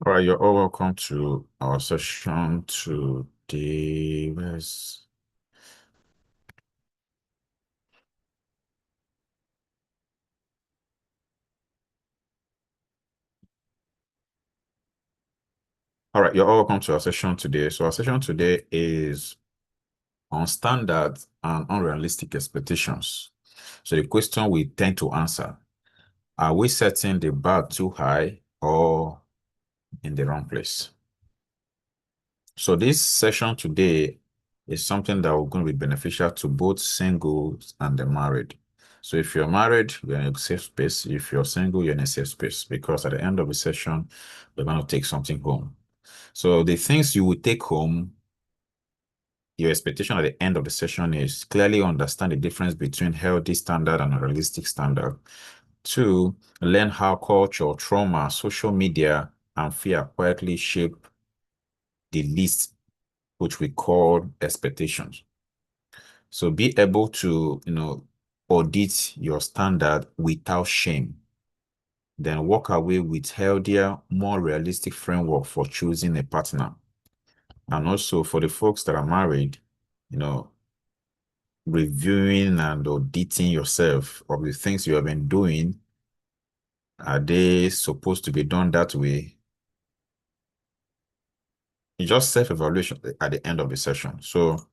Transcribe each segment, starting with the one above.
All right, you're all welcome to our session today. All right, you're all welcome to our session today. So our session today is on standard and unrealistic expectations. So the question we tend to answer, are we setting the bar too high or in the wrong place? So this session today is something that will going to be beneficial to both singles and the married. So if you're married, you're in a safe space. If you're single, you're in a safe space, because at the end of the session, we're going to take something home. So the things you will take home, your expectation at the end of the session is clearly understand the difference between healthy standard and a realistic standard. Two, learn how culture, trauma, social media, and fear quietly shape the list, which we call expectations. So be able to, audit your standard without shame. Then walk away with healthier, more realistic framework for choosing a partner. And also for the folks that are married, reviewing and auditing yourself of the things you have been doing. Are they supposed to be done that way? It's just self-evaluation at the end of the session. So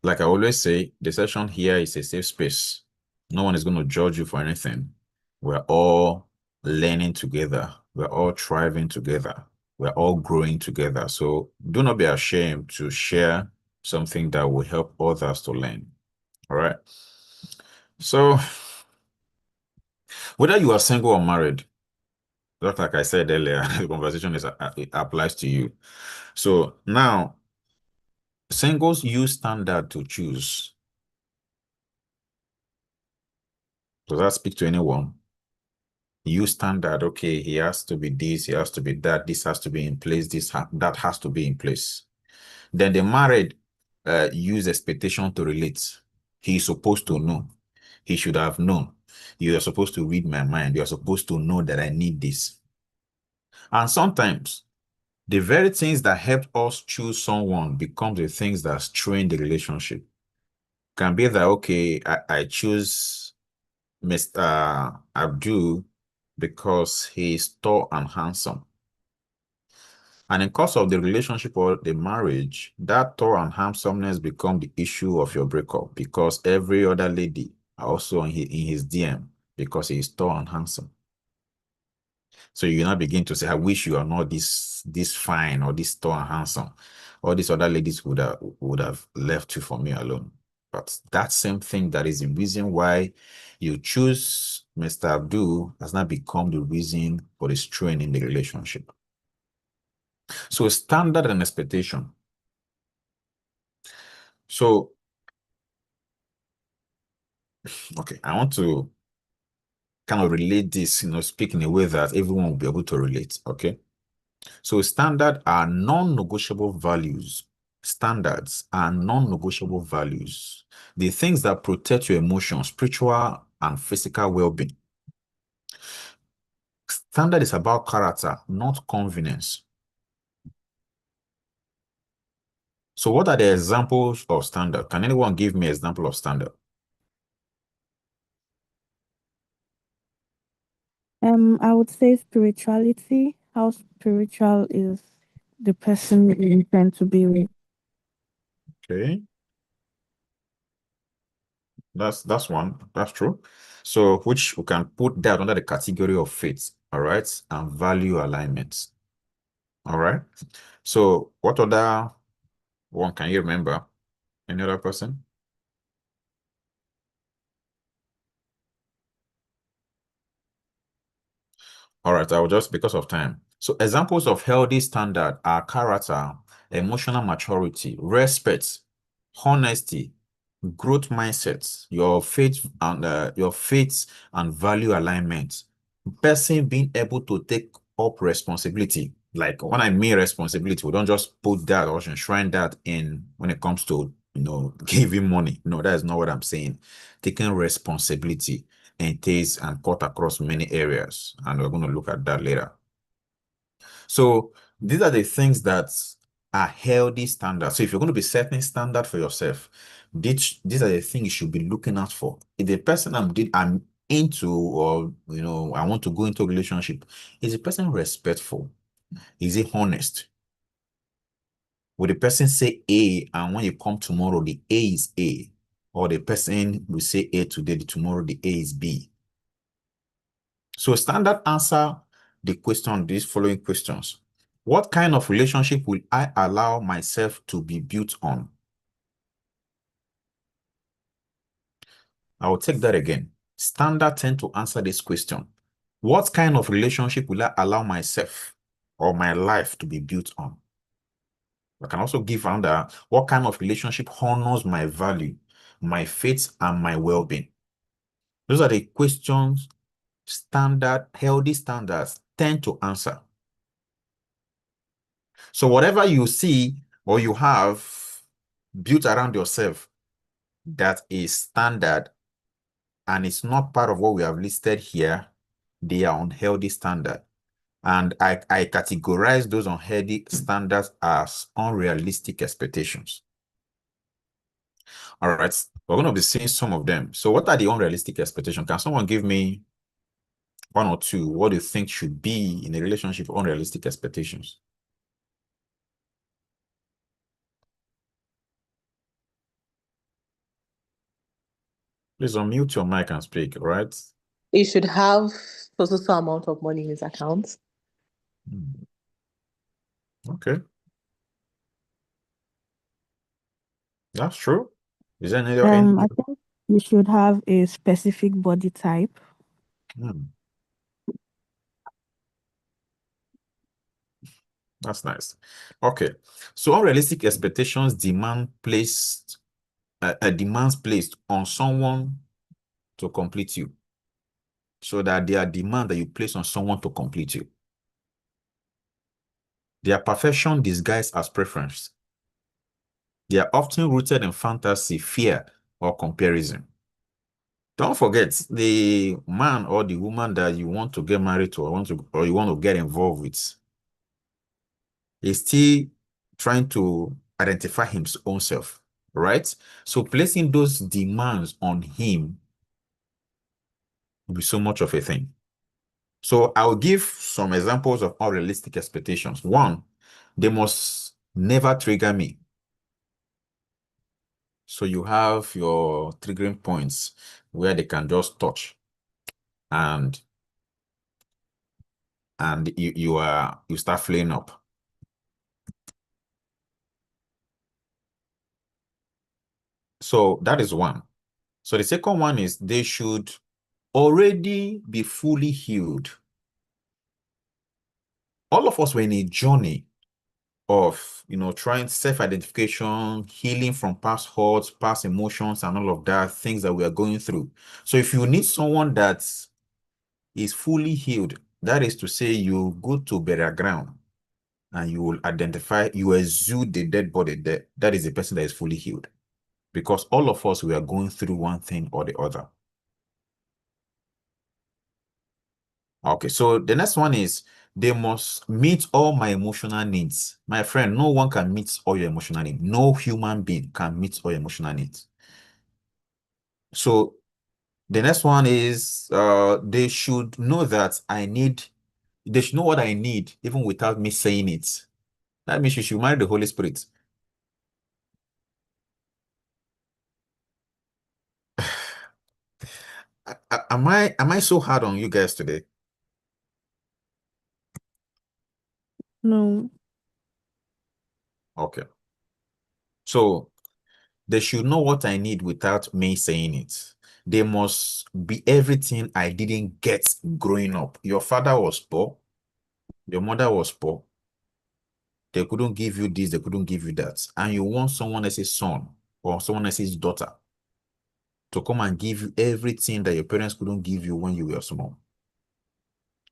like I always say, the session here is a safe space. No one is going to judge you for anything. We're all learning together. We're all thriving together. We're all growing together. So do not be ashamed to share something that will help others to learn. All right. So whether you are single or married, just like I said earlier, the conversation it applies to you. So now, singles use standard to choose. Does that speak to anyone? Use standard. Okay, he has to be this, he has to be that, this has to be in place, that has to be in place. Then the married use expectation to relate. He's supposed to know. He should have known. You are supposed to read my mind. You are supposed to know that I need this. And sometimes the very things that help us choose someone become the things that strain the relationship. Can be that, okay, I choose Mr. Abdul because he is tall and handsome. And in course of the relationship or the marriage, that tall and handsomeness become the issue of your breakup, because every other lady are also in his DM because he is tall and handsome. So you now begin to say, I wish you are not this fine or this tall and handsome. All these other ladies would have left you for me alone. But that same thing that is the reason why you choose Mr. Abdul has not become the reason for the strain in the relationship. So standard and expectation. So, okay, I want to kind of relate this, speak in a way that everyone will be able to relate, okay? So standard are non-negotiable values. Standards are non-negotiable values. The things that protect your emotions, spiritual and physical well-being. Standard is about character, not convenience. So what are the examples of standard? Can anyone give me an example of standard? I would say spirituality. How spiritual is the person you intend to be with? Okay, that's one. That's true. So which we can put that under the category of faith, all right, and value alignment. All right. So what other one can you remember? Any other person? All right, I will just because of time. So examples of healthy standard are character, emotional maturity, respect, honesty, growth mindsets, your faith and value alignment. Person being able to take up responsibility. Like when I mean responsibility, we don't just put that or enshrine that in when it comes to giving money. No, that is not what I'm saying. Taking responsibility entails and cut across many areas, and we're going to look at that later. So these are the things that are healthy standards. So if you're going to be setting standard for yourself, these are the things you should be looking out for. If the person I'm into, or I want to go into a relationship, is the person respectful? Is he honest? Will the person say A, and when you come tomorrow, the A is A? Or the person will say A today, tomorrow the A is B? So standard answer the question, these following questions. What kind of relationship will I allow myself to be built on? I will take that again. Standard tend to answer this question. What kind of relationship will I allow myself or my life to be built on? I can also give under what kind of relationship honors my value, my faith, and my well-being. Those are the questions healthy standards tend to answer. So whatever you see or you have built around yourself that is standard and it's not part of what we have listed here, they are unhealthy standard. And I categorize those unhealthy standards as unrealistic expectations. All right, we're going to be seeing some of them. So what are the unrealistic expectations? Can someone give me one or two? What do you think should be in a relationship unrealistic expectations? Please unmute your mic and speak, all right? He should have so amount of money in his account. Okay. That's true. Is there any? I think you should have a specific body type. That's nice. Okay. So unrealistic expectations demands placed on someone to complete you. So that they are demand that you place on someone to complete you. They are perfection disguised as preference. They are often rooted in fantasy, fear, or comparison. Don't forget, the man or the woman that you want to get married to or you want to get involved with is still trying to identify his own self, right? So placing those demands on him will be so much of a thing. So I'll give some examples of unrealistic expectations. One, they must never trigger me. So you have your triggering points where they can just touch and you start flaring up. So that is one. So the second one is they should already be fully healed. All of us were in a journey of, trying self-identification, healing from past hurts, past emotions, and all of that, things that we are going through. So if you need someone that is fully healed, that is to say you go to burial ground and you will identify, you exude the dead body there. That is the person that is fully healed. Because all of us, we are going through one thing or the other. Okay, so the next one is they must meet all my emotional needs. My friend, no one can meet all your emotional needs. No human being can meet all your emotional needs. So the next one is they should know that they should know what I need even without me saying it. That means you should marry the Holy Spirit. Am I so hard on you guys today? No. Okay. So they should know what I need without me saying it. They must be everything I didn't get growing up. Your father was poor. Your mother was poor. They couldn't give you this, they couldn't give you that. And you want someone else's son or someone else's daughter to come and give you everything that your parents couldn't give you when you were small.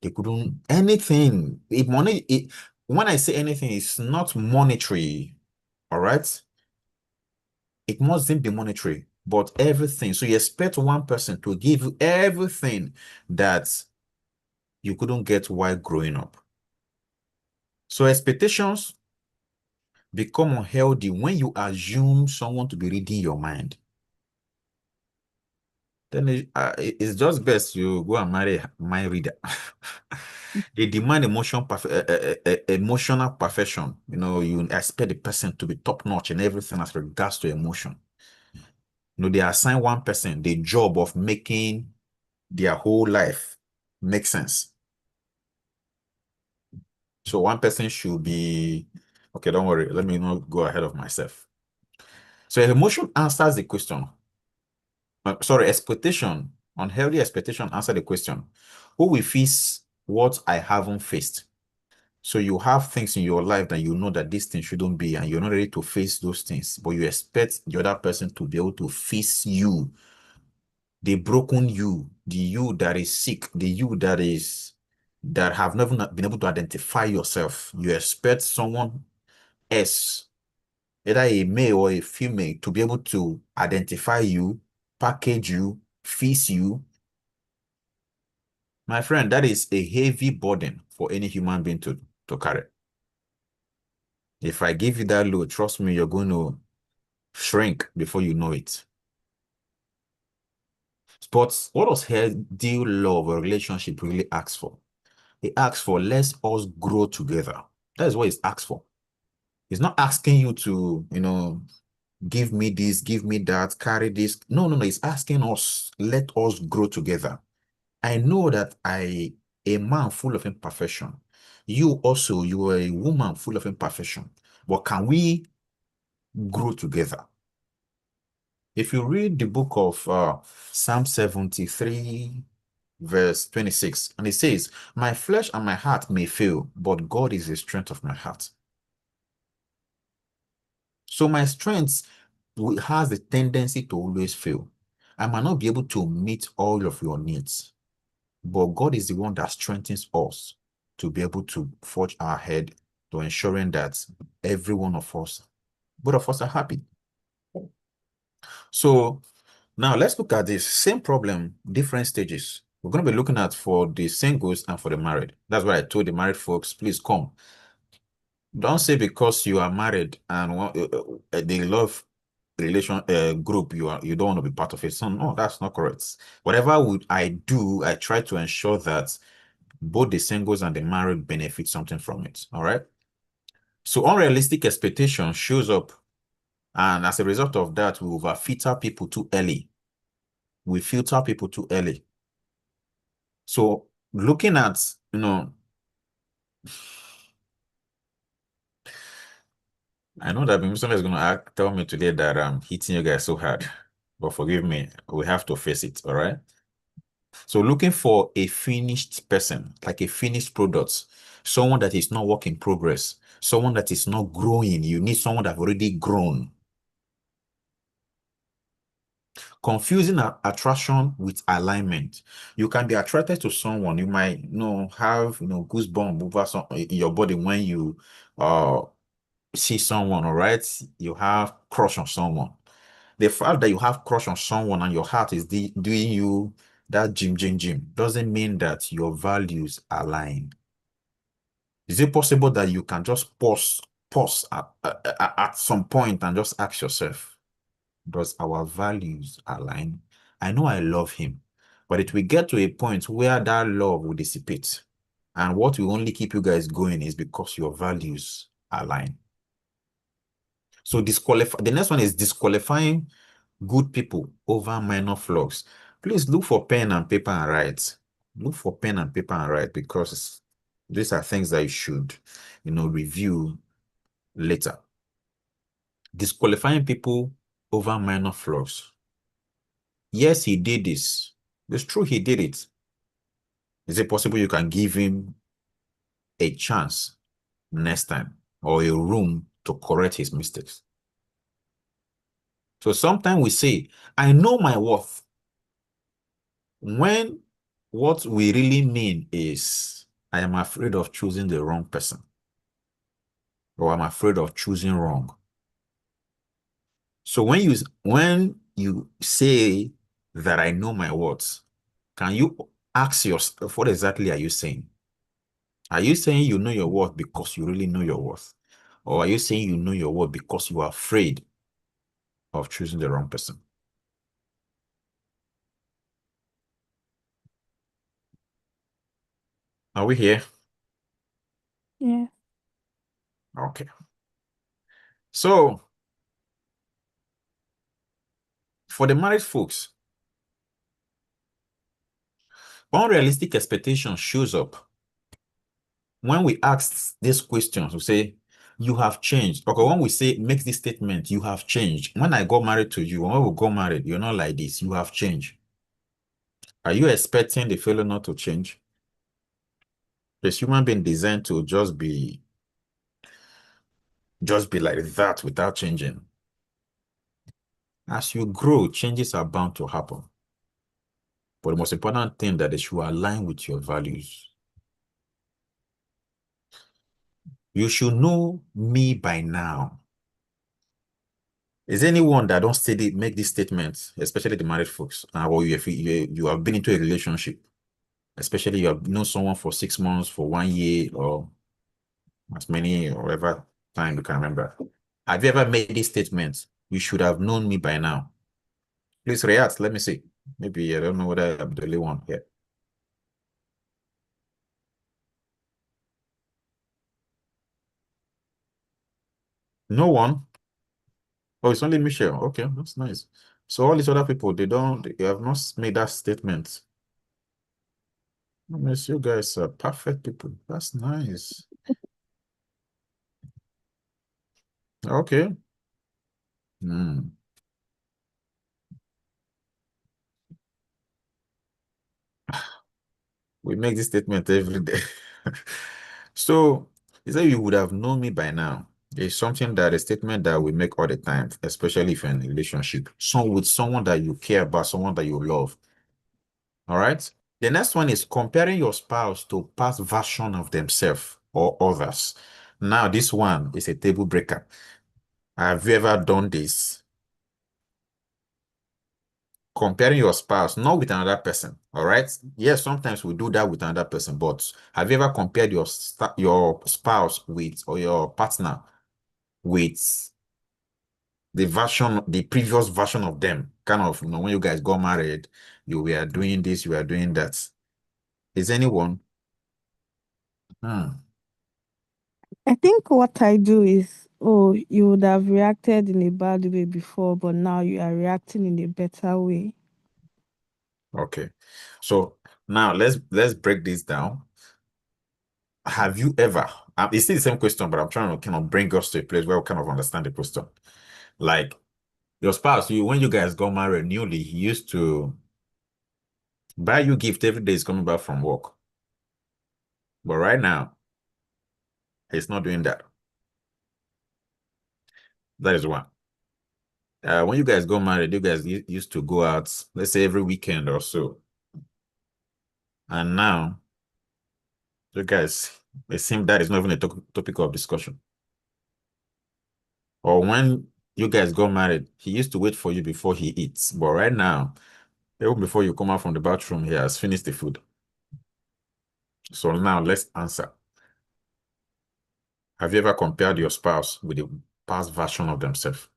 They couldn't, anything. When I say anything, it's not monetary, all right? It mustn't be monetary, but everything. So you expect one person to give you everything that you couldn't get while growing up. So expectations become unhealthy when you assume someone to be reading your mind. Then it's just best you go and marry a mind reader. They demand emotional perfection. You know, you expect the person to be top notch in everything as regards to emotion. You know, they assign one person the job of making their whole life make sense. So one person should be, okay, don't worry, let me not go ahead of myself. So emotion answers the question. Sorry, expectation, unhealthy expectation answer the question. Who will face what I haven't faced? So you have things in your life that you know that this thing shouldn't be, and you're not ready to face those things, but you expect the other person to be able to face you, the broken you, the you that is sick, the you that have never been able to identify yourself. You expect someone else, either a male or a female, to be able to identify you, package you, fix you. My friend, that is a heavy burden for any human being to carry. If I give you that load, trust me, you're going to shrink before you know it. But what does healthy love or relationship really ask for? It asks for let's us grow together. That is what it's asked for. It's not asking you to, give me this, give me that, carry this. No, no, no. It's asking us, let us grow together. I know that a man full of imperfection. You also, you are a woman full of imperfection. But can we grow together? If you read the book of Psalm 73, verse 26, and it says, my flesh and my heart may fail, but God is the strength of my heart. So my strength has the tendency to always fail. I might not be able to meet all of your needs, but God is the one that strengthens us to be able to forge our head to ensuring that every one of us, both of us are happy. So now let's look at this same problem, different stages. We're going to be looking at for the singles and for the married. That's why I told the married folks, please come. Don't say because you are married and they love relation group you don't want to be part of it. So no, that's not correct. Whatever I do, I try to ensure that both the singles and the married benefit something from it. All right. So unrealistic expectation shows up, and as a result of that, we overfilter people too early. We filter people too early. So looking at, I know that somebody is going to tell me today that I'm hitting you guys so hard, but forgive me, we have to face it. All right. So looking for a finished person, like a finished product, someone that is not work in progress, someone that is not growing. You need someone that have already grown. Confusing attraction with alignment. You can be attracted to someone. You might, have, goosebumps over in your body when you see someone, all right? You have crush on someone. The fact that you have crush on someone and your heart is doing you that gym doesn't mean that your values align. Is it possible that you can just pause at some point and just ask yourself, does our values align? I know I love him, but it will get to a point where that love will dissipate. And what will only keep you guys going is because your values align. So the next one is disqualifying good people over minor flaws. Please look for pen and paper and write. Look for pen and paper and write, because these are things that you should, review later. Disqualifying people over minor flaws. Yes, he did this. It's true he did it. Is it possible you can give him a chance next time or a room to correct his mistakes? So sometimes we say, I know my worth, when what we really mean is, I am afraid of choosing the wrong person, or I'm afraid of choosing wrong. So when you say that I know my worth, can you ask yourself, what exactly are you saying? Are you saying you know your worth because you really know your worth? Or are you saying you know your worth because you are afraid of choosing the wrong person? Are we here? Yeah. Okay. So, for the married folks, unrealistic expectation shows up when we ask these questions. We say, you have changed. Okay, when we say, make this statement, you have changed. When I got married to you, when we got married, you're not like this, you have changed. Are you expecting the fellow not to change? Is human being designed to just be like that without changing? As you grow, changes are bound to happen. But the most important thing that they should align with your values. You should know me by now. Is anyone that don't steady make these statements, especially the married folks, or you have been into a relationship, especially you have known someone for 6 months, for 1 year, or as many or ever time you can remember. Have you ever made these statements? You should have known me by now. Please react. Let me see. Maybe I don't know whether I'm the only one here. No one. Oh, it's only Michelle. Okay, that's nice. So all these other people, they have not made that statement. Miss, you guys are perfect people. That's nice. Okay. Hmm. We make this statement every day. So, he said you would have known me by now. It's something that a statement that we make all the time, especially if you're in a relationship. With someone that you care about, someone that you love. All right. The next one is comparing your spouse to past version of themselves or others. Now, this one is a table breaker. Have you ever done this? Comparing your spouse, not with another person, all right? Yes, sometimes we do that with another person, but have you ever compared your spouse with, or your partner with the previous version of them? Kind of, when you guys got married, you were doing this, you were doing that. Is anyone? Hmm. I think what I do is, oh, you would have reacted in a bad way before, but now you are reacting in a better way. Okay. So now let's break this down. Have you ever, it's still the same question, but I'm trying to kind of bring us to a place where we kind of understand the question. Like your spouse, when you guys got married newly, he used to buy you gift every day he's coming back from work. But right now, he's not doing that. That is one. When you guys got married, you guys used to go out, let's say every weekend or so. And now, you guys, it seems that is not even a topic of discussion. Or when you guys got married, he used to wait for you before he eats. But right now, even before you come out from the bathroom, he has finished the food. So now let's answer. Have you ever compared your spouse with the past version of themselves?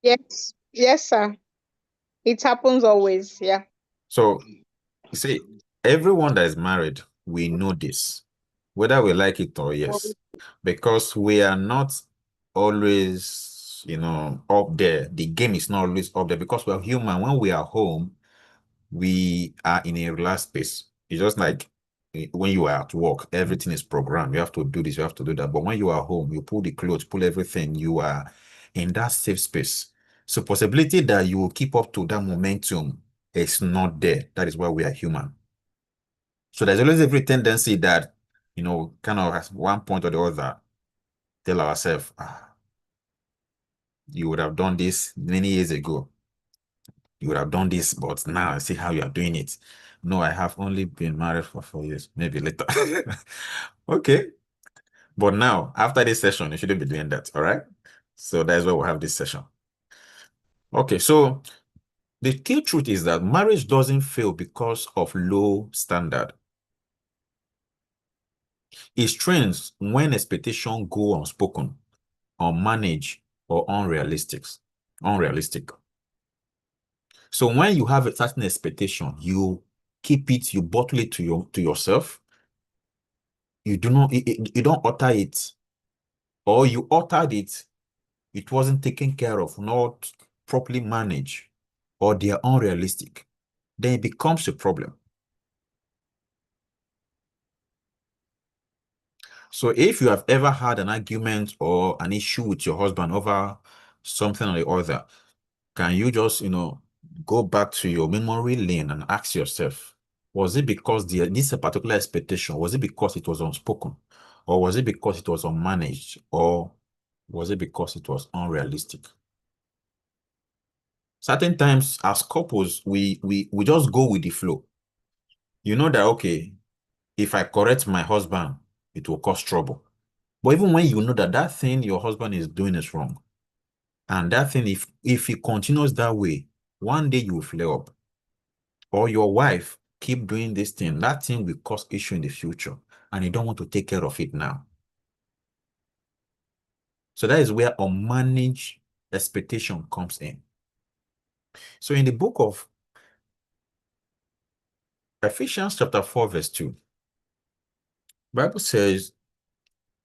Yes, yes, sir. It happens always. Yeah. So you see, everyone that is married, we know this, whether we like it or yes, because we are not always, up there. The game is not always up there because we're human. When we are home, we are in a relaxed space. It's just like when you are at work, everything is programmed. You have to do this, you have to do that. But when you are home, you pull the clothes, pull everything, you are in that safe space. So possibility that you will keep up to that momentum is not there. That is why we are human. So there's always every tendency that, kind of at one point or the other, tell ourselves, you would have done this many years ago. You would have done this, but now I see how you are doing it. No, I have only been married for 4 years, maybe later. Okay. But now, after this session, you shouldn't be doing that. All right. So that's why we'll have this session. Okay, so the key truth is that marriage doesn't fail because of low standard. It strains when expectations go unspoken, unmanaged, or unrealistic. So when you have a certain expectation, you keep it, you bottle it to yourself. You don't utter it, or you uttered it, it wasn't taken care of, not properly managed, or they are unrealistic. Then it becomes a problem. So if you have ever had an argument or an issue with your husband over something or the other, can you just, go back to your memory lane and ask yourself, was it because this particular expectation, was it because it was unspoken? Or was it because it was unmanaged? Or was it because it was unrealistic? Certain times as couples, we just go with the flow. You know that, okay, if I correct my husband, it will cause trouble. But even when you know that that thing your husband is doing is wrong, and that thing, if he continues that way, one day you will flare up. Or your wife keep doing this thing, that thing will cause issue in the future, and you don't want to take care of it now. So that is where unmanaged expectation comes in. So in the book of Ephesians chapter 4, verse 2, Bible says,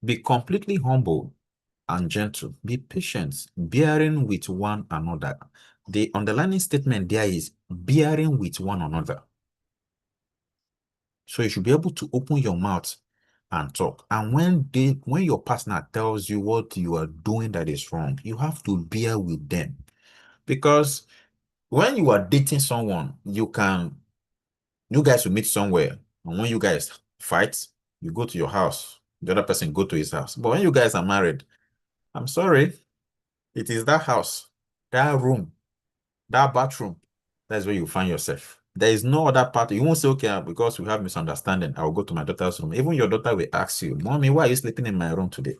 be completely humble and gentle, be patient, bearing with one another. The underlying statement there is bearing with one another. So you should be able to open your mouth and talk. And when your partner tells you what you are doing that is wrong, you have to bear with them. Because when you are dating someone, you guys will meet somewhere. And when you guys fight, you go to your house. The other person go to his house. But when you guys are married, I'm sorry, it is that house, that room, that bathroom. That's where you find yourself. There is no other part. You won't say, okay, because we have misunderstanding, I'll go to my daughter's room. Even your daughter will ask you, Mommy, why are you sleeping in my room today?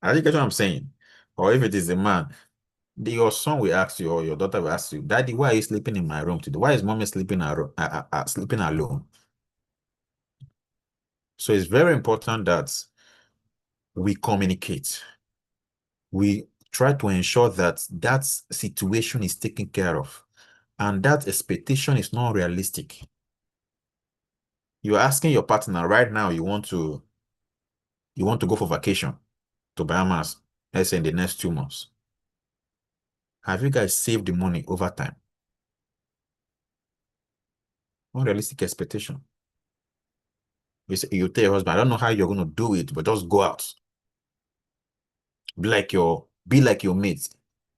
Are you get what I'm saying? Or if it is a man, your son will ask you, or your daughter will ask you, Daddy, why are you sleeping in my room today? Why is mommy sleeping sleeping alone? So it's very important that we communicate. We try to ensure that that situation is taken care of, and that expectation is not realistic. You're asking your partner right now, you want to go for vacation to Bahamas, let's say in the next 2 months. Have you guys saved the money over time? Unrealistic expectation. You tell your husband, I don't know how you're going to do it, but just go out. Be like your mates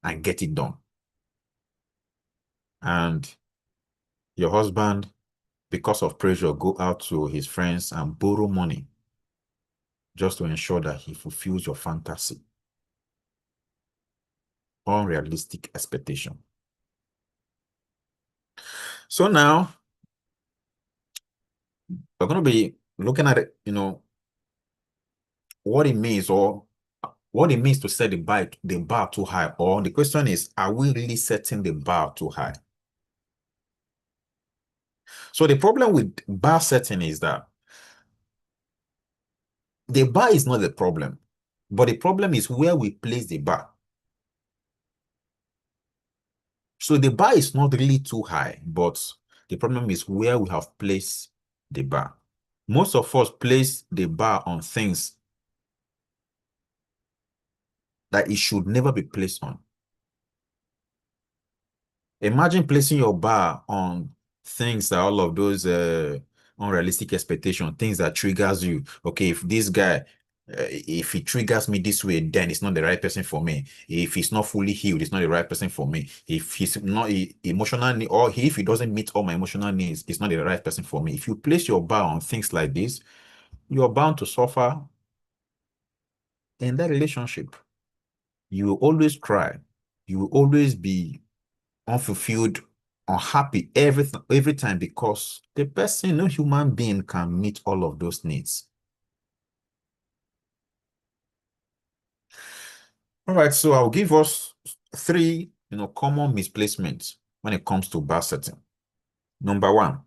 and get it done. And your husband, because of pressure, go out to his friends and borrow money just to ensure that he fulfills your fantasy. Unrealistic expectation. So now we're going to be looking at it, what it means to set the bar too high. Or the question is, are we really setting the bar too high? So the problem with bar setting is that the bar is not the problem, but the problem is where we place the bar. So the bar is not really too high, but the problem is where we have placed the bar. Most of us place the bar on things that it should never be placed on. Imagine placing your bar on things that all of those unrealistic expectations, things that triggers you. Okay, if this guy, if he triggers me this way, then it's not the right person for me. If he's not fully healed, it's not the right person for me. If he's not emotional, or if he doesn't meet all my emotional needs, it's not the right person for me. If you place your bar on things like this, you're bound to suffer in that relationship. You will always cry. You will always be unfulfilled, unhappy every time, because the person, no human being can meet all of those needs. All right, so I'll give us three, common misplacements when it comes to bar setting. Number one,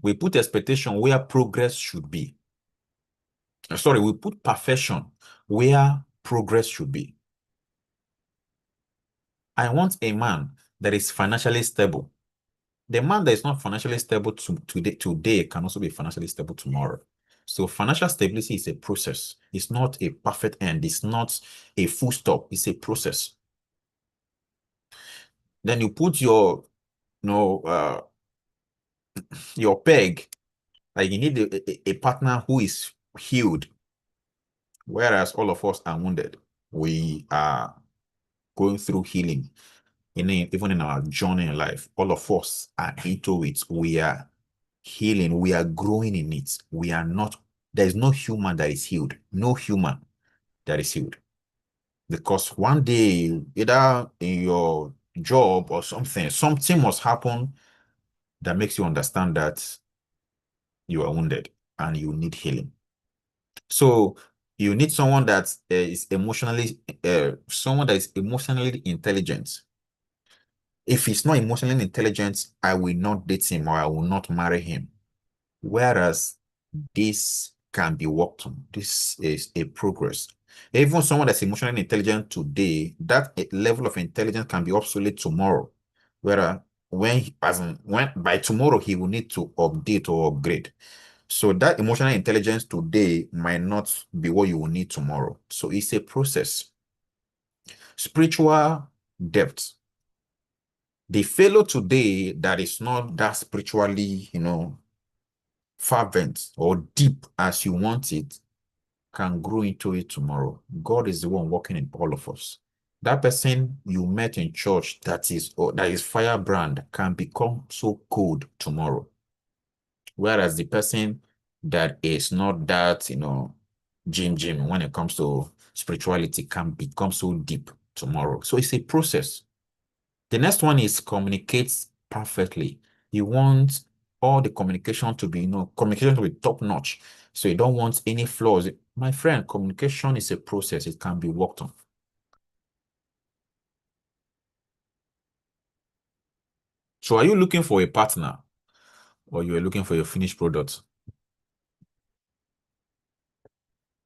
we put expectation where progress should be. Sorry, we put perfection where progress should be. I want a man that is financially stable. The man that is not financially stable today can also be financially stable tomorrow. So financial stability is a process. It's not a perfect end. It's not a full stop. It's a process. Then you put your peg, like you need a partner who is healed, whereas all of us are wounded. We are going through healing. Even in our journey in life, all of us are into it. We are healing. We are growing in it. There is no human that is healed. No human that is healed. Because one day, either in your job or something must happen that makes you understand that you are wounded and you need healing. So you need someone that is emotionally intelligent. If he's not emotionally intelligent, I will not date him or I will not marry him. Whereas this can be worked on. This is a progress. Even someone that's emotionally intelligent today, that level of intelligence can be obsolete tomorrow. Whereas by tomorrow he will need to update or upgrade. So that emotional intelligence today might not be what you will need tomorrow. So it's a process. Spiritual depth. The fellow today that is not that spiritually, fervent or deep as you want it can grow into it tomorrow. God is the one working in all of us. That person you met in church that is firebrand can become so cold tomorrow. Whereas the person that is not that, Jim when it comes to spirituality can become so deep tomorrow. So it's a process. The next one is communicate perfectly. You want all the communication to be, communication to be top notch. So you don't want any flaws. My friend, communication is a process. It can be worked on. So are you looking for a partner or you are looking for your finished product?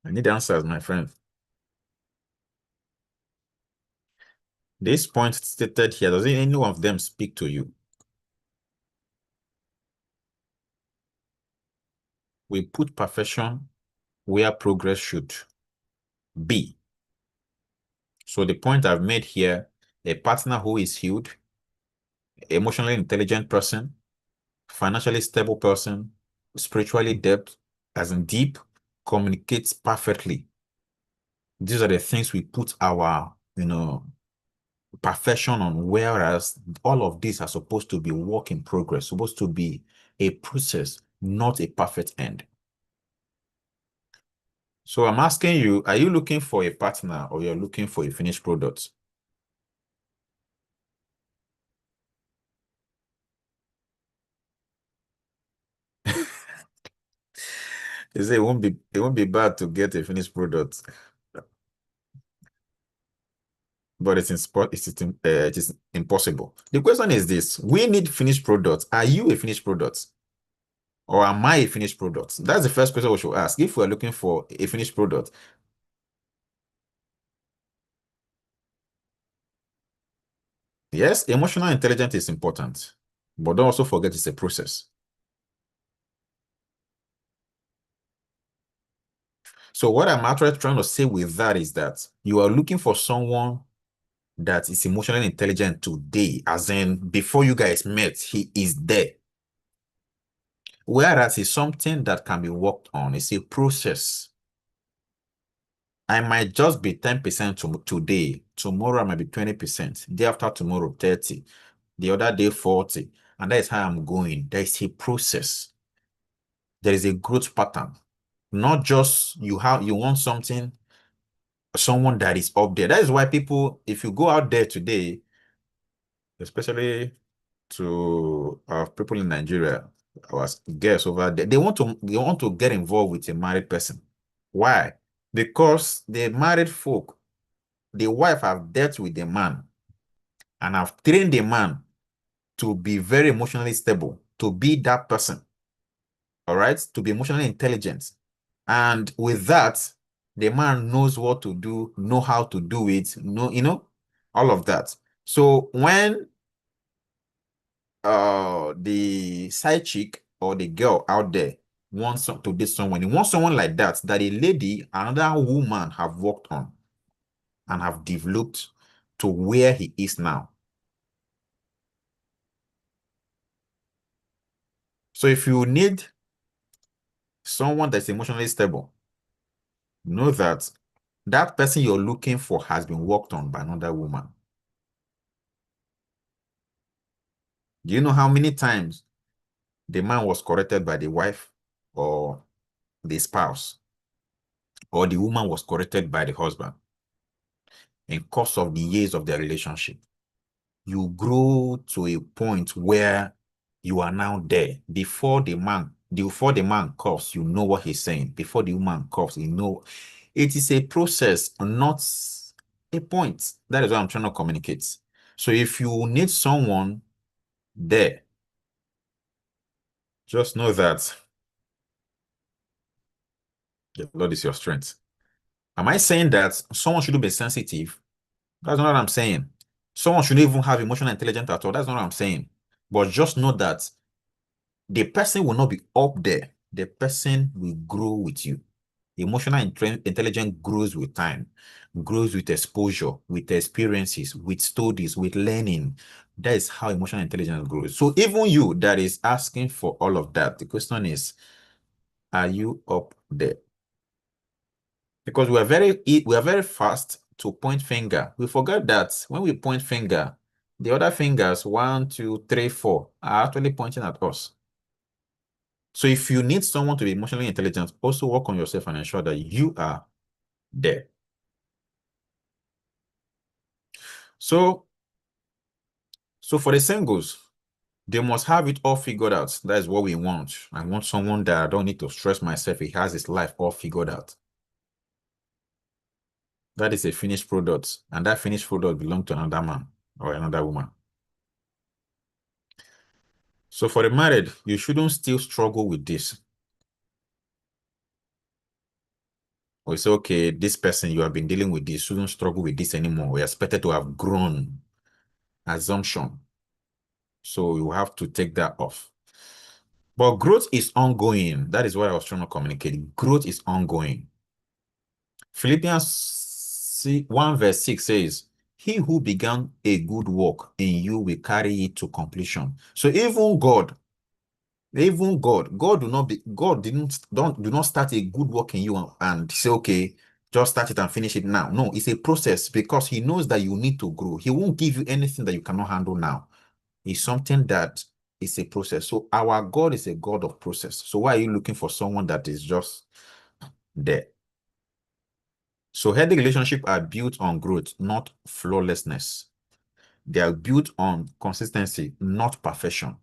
I need answers, my friend. This point stated here, does any one of them speak to you? We put perfection where progress should be. So the point I've made here, a partner who is healed, emotionally intelligent person, financially stable person, spiritually depth, as in deep, communicates perfectly. These are the things we put our, perfection on, whereas all of these are supposed to be work in progress, supposed to be a process, not a perfect end. So I'm asking you, are you looking for a partner or you're looking for a finished product? You say it won't be bad to get a finished product, but it is impossible. The question is this: we need finished products. Are you a finished product, or am I a finished product? That's the first question we should ask. If we're looking for a finished product, yes, emotional intelligence is important, but don't also forget it's a process. So what I'm actually trying to say with that is that you are looking for someone that is emotionally intelligent today, as in before you guys met, he is there. Whereas it's something that can be worked on. It's a process. I might just be 10% today. Tomorrow I might be 20%. Day after tomorrow, 30. The other day, 40. And that is how I'm going. There is a process. There is a growth pattern. Not just you want someone that is up there. That is why people, if you go out there today, especially to people in Nigeria, our girls over there, they want to get involved with a married person. Why? Because the married folk, the wife have dealt with the man and have trained the man to be very emotionally stable, to be that person, all right, to be emotionally intelligent. And with that, the man knows what to do, know how to do it, know, all of that. So when the side chick or the girl out there wants to date someone, he wants someone like that a lady, another woman have worked on and have developed to where he is now. So if you need someone that's emotionally stable, know that that person you're looking for has been worked on by another woman. Do you know how many times the man was corrected by the wife or the spouse, or the woman was corrected by the husband in course of the years of their relationship? You grow to a point where you are now there. Before the man coughs, you know what he's saying. Before the woman coughs, you know. It is a process, not a point. That is what I'm trying to communicate. So if you need someone there, just know that the Lord is your strength. Am I saying that someone shouldn't be sensitive? That's not what I'm saying. Someone shouldn't even have emotional intelligence at all. That's not what I'm saying. But just know that the person will not be up there. The person will grow with you. Emotional intelligence grows with time, grows with exposure, with experiences, with studies, with learning. That is how emotional intelligence grows. So even you that is asking for all of that, the question is, are you up there? Because we are very fast to point finger. We forget that when we point finger, the other fingers, 1, 2, 3, 4, are actually pointing at us. So if you need someone to be emotionally intelligent, also work on yourself and ensure that you are there. So for the singles, they must have it all figured out. That is what we want. I want someone that I don't need to stress myself. He has his life all figured out. That is a finished product, and that finished product belongs to another man or another woman. So for the married, you shouldn't still struggle with this. Or say, okay, this person you have been dealing with this shouldn't struggle with this anymore. We are expected to have grown. Assumption. So you have to take that off. But growth is ongoing. That is what I was trying to communicate. Growth is ongoing. Philippians 1 verse 6 says, he who began a good work in you will carry it to completion. So even God do not start a good work in you and say, okay, just start it and finish it now. No, it's a process because he knows that you need to grow. He won't give you anything that you cannot handle now. It's something that is a process. So our God is a God of process. So why are you looking for someone that is just there? So healthy relationships are built on growth, not flawlessness. They are built on consistency, not perfection.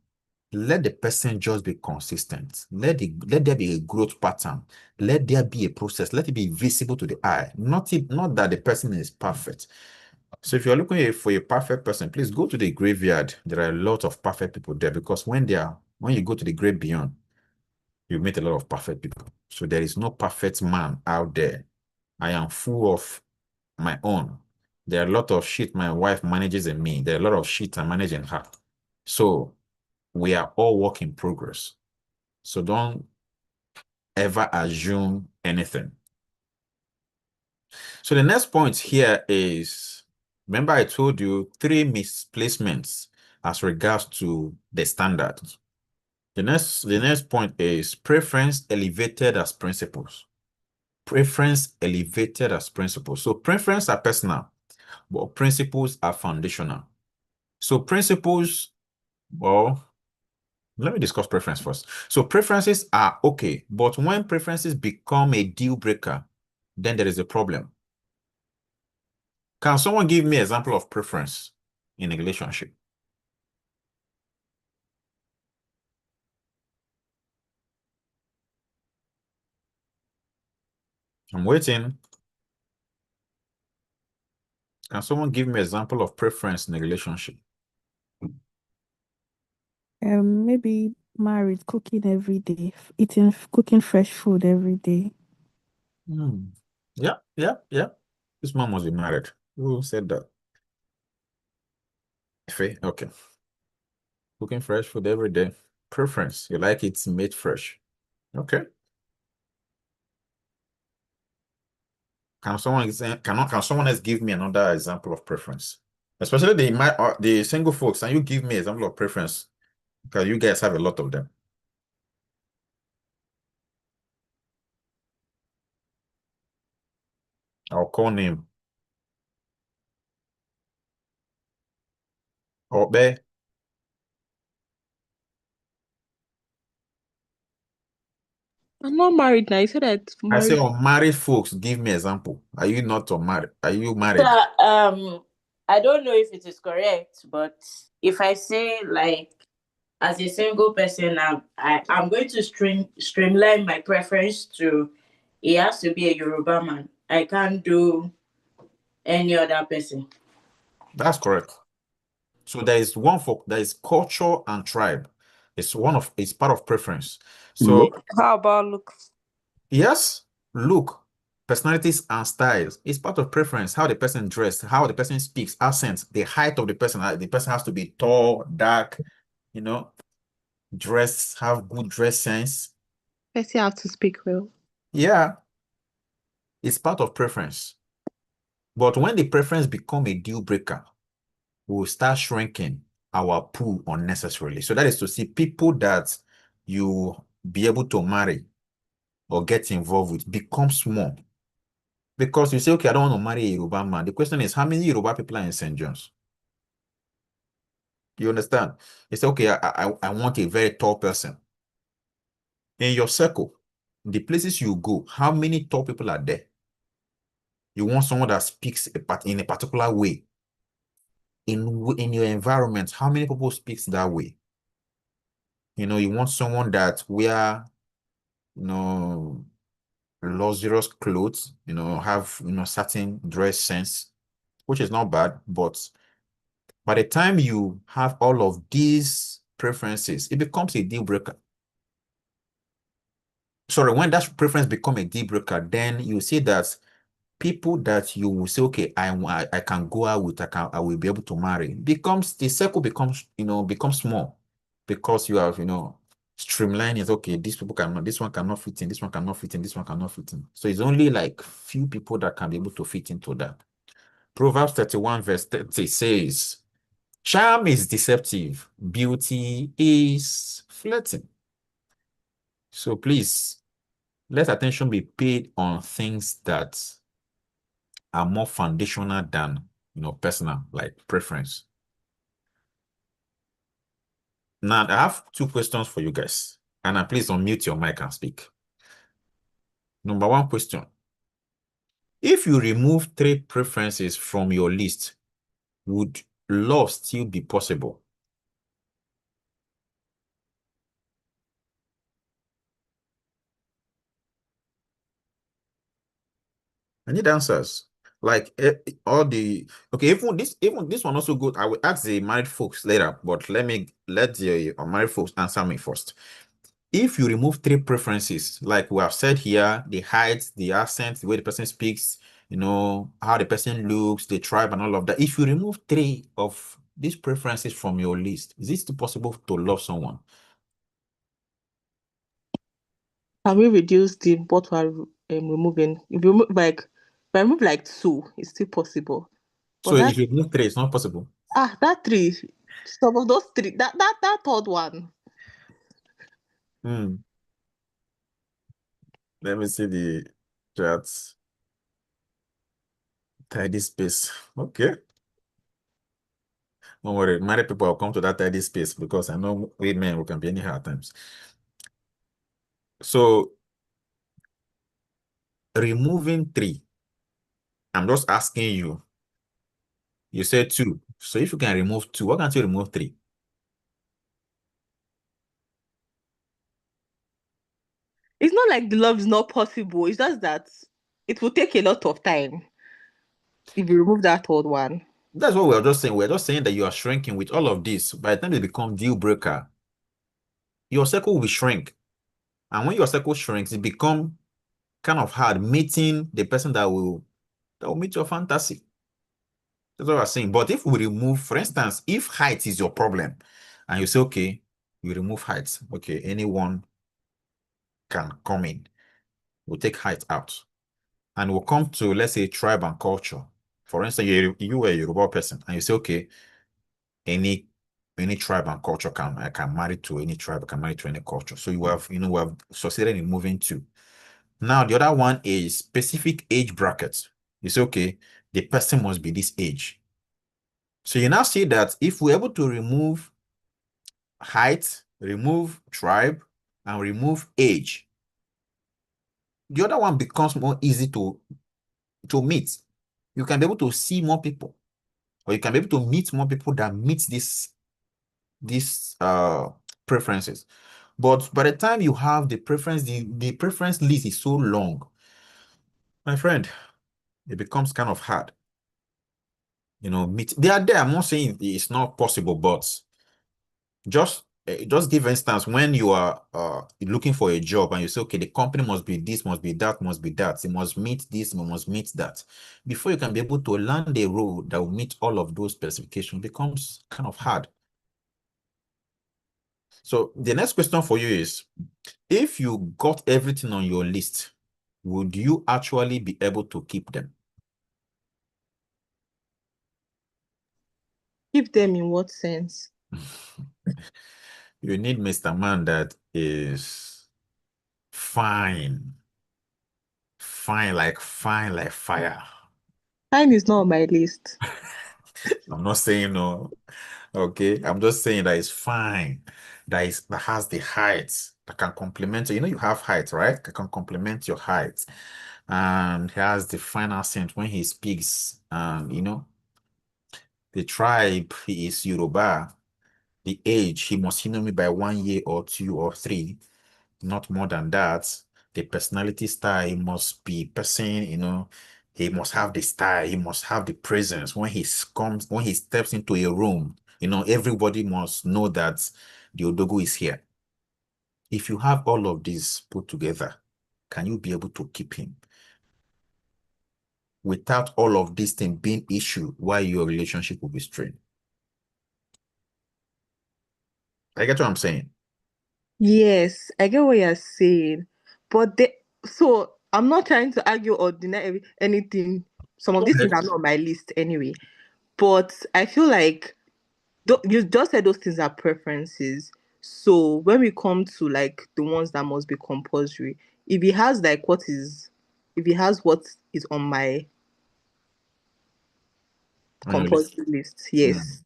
Let the person just be consistent. Let there be a growth pattern. Let there be a process. Let it be visible to the eye. Not that the person is perfect. So if you're looking for a perfect person, please go to the graveyard. There are a lot of perfect people there because when you go to the great beyond, you meet a lot of perfect people. So there is no perfect man out there. I am full of my own. There are a lot of shit my wife manages in me. There are a lot of shit I manage in her. So we are all work in progress. So don't ever assume anything. So the next point here is, remember I told you 3 misplacements as regards to the standard. The next point is preference elevated as principles. Preference elevated as principles. So preference are personal, but principles are foundational. So principles, well, let me discuss preference first. So preferences are okay, but when preferences become a deal breaker, then there is a problem. Can someone give me an example of preference in a relationship? I'm waiting. Can someone give me an example of preference in a relationship? Maybe married, cooking every day, cooking fresh food every day. Hmm. Yeah, yeah, yeah. This man must be married. Who said that? Faye? Okay. Cooking fresh food every day. Preference. You like it made fresh. Okay. Can someone else give me another example of preference? Especially the single folks. Can you give me an example of preference? Because you guys have a lot of them. I'll call name. Obe. I'm not married now. You said that I say, married. married folks, give me example. Are you not unmarried? Are you So, married? I don't know if it is correct, but if I say like as a single person, I'm going to streamline my preference to he has to be a Yoruba man. I can't do any other person. That's correct. So there is culture and tribe. It's part of preference. So How about looks? yes, look, personalities and styles. It's part of preference. How the person dressed, how the person speaks, accent, the height of the person. The person has to be tall, dark, you know, have good dress sense. Let's see how to speak well. Yeah, it's part of preference. But when the preference become a deal breaker, we will start shrinking our pool unnecessarily. So that is to see people that you be able to marry or get involved with become small. Because you say, okay, I don't want to marry a Yoruba man. The question is, how many Yoruba people are in St. John's? You understand? You say, okay, I want a very tall person. In your circle, the places you go, how many tall people are there? You want someone that speaks in a particular way. In your environment, how many people speaks that way? You want someone that wear, luxurious clothes, have, certain dress sense, which is not bad, but by the time you have all of these preferences, it becomes a deal breaker. Sorry, when that preference become a deal breaker, then you see that people that you will say, okay, I can go out with, I will be able to marry, the circle becomes small because you have, streamline is okay, this one cannot fit in, this one cannot fit in, this one cannot fit in. So it's only like few people that can be able to fit into that. Proverbs 31 verse 30 says, charm is deceptive, beauty is fleeting. So please, let attention be paid on things that are more foundational than, personal, like preference. Now, I have two questions for you guys. And please unmute your mic and speak. Number one question. If you remove 3 preferences from your list, would love still be possible? I need answers. Like okay, even this one also good. I will ask the married folks later, but let the unmarried folks answer me first. If you remove 3 preferences, like we have said here, the height, the accent, the way the person speaks, how the person looks, the tribe and all of that. If you remove 3 of these preferences from your list, is it still possible to love someone? Can we reduce the what we're removing? If you if I remove like 2, it's still possible. But So if you remove 3, it's not possible. that 3, some of those 3, that third one. Let me see the chats. Tidy space. Okay. Don't worry, married people will come to that tidy space because I know we men can be anyhow at times. So removing 3, I'm just asking you. You said 2. So if you can remove 2, why can't you remove 3? It's not like the love is not possible. It's just that it will take a lot of time if you remove that third one. That's what we're just saying. We're just saying that you are shrinking with all of this. By the time it becomes deal breaker, your circle will shrink. And when your circle shrinks, it becomes kind of hard meeting the person that will meet your fantasy. That's what I'm saying. But if we remove, for instance, if height is your problem, and you say, okay, you remove height, okay, anyone can come in. We'll take height out. And we'll come to, let's say, tribe and culture. For instance, you are a Yoruba person, and you say, okay, any tribe and culture I can marry to any tribe, I can marry to any culture. So we have succeeded in moving to. Now, the other one is specific age brackets. You say, okay, the person must be this age. So you now see that if we're able to remove height, remove tribe, and remove age, the other one becomes more easy to meet. You can be able to see more people, or you can be able to meet more people that meet these preferences. But by the time you have the preference, the preference list is so long, my friend, it becomes kind of hard. They are there. I'm not saying it's not possible, but just give instance when you are looking for a job and you say, okay, the company must be this, must be that, must be that. It must meet this, it must meet that. Before you can be able to land a role that will meet all of those specifications becomes kind of hard. So the next question for you is, if you got everything on your list, would you actually be able to keep them? Keep them in what sense? You need Mr. Man that is fine like fire. Fine is not on my list. I'm not saying no. Okay, I'm just saying that it's fine. That has the height that can complement. You have height, right? That can complement your height. And he has the fine accent when he speaks. The tribe, he is Yoruba. The age, he must know me by 1 year or 2 or 3, not more than that. The personality style, he must be person, he must have the style, he must have the presence. When he steps into a room, everybody must know that the Odogu is here. If you have all of this put together, can you be able to keep him without all of this thing being issue while your relationship will be strained? I get what I'm saying. Yes, I get what you're saying. But so I'm not trying to argue or deny anything. Some of these things are not on my list anyway. But I feel like you just said those things are preferences. So when we come to like the ones that must be compulsory, if he has what is on my On your list. compulsory list, yes.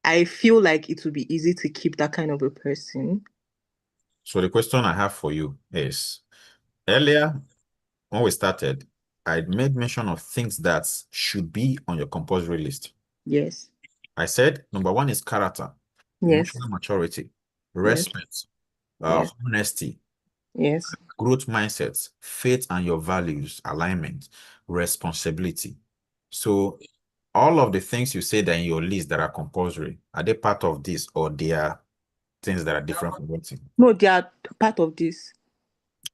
I feel like it would be easy to keep that kind of a person. So the question I have for you is, earlier when we started, I made mention of things that should be on your compulsory list. Yes. I said, number 1 is character, Yes. emotional maturity, respect, Yes. honesty, Yes. growth mindsets, faith and your values, alignment, responsibility. So all of the things you said in your list that are compulsory, are they part of this, or they are things that are different from one thing? No, they are part of this.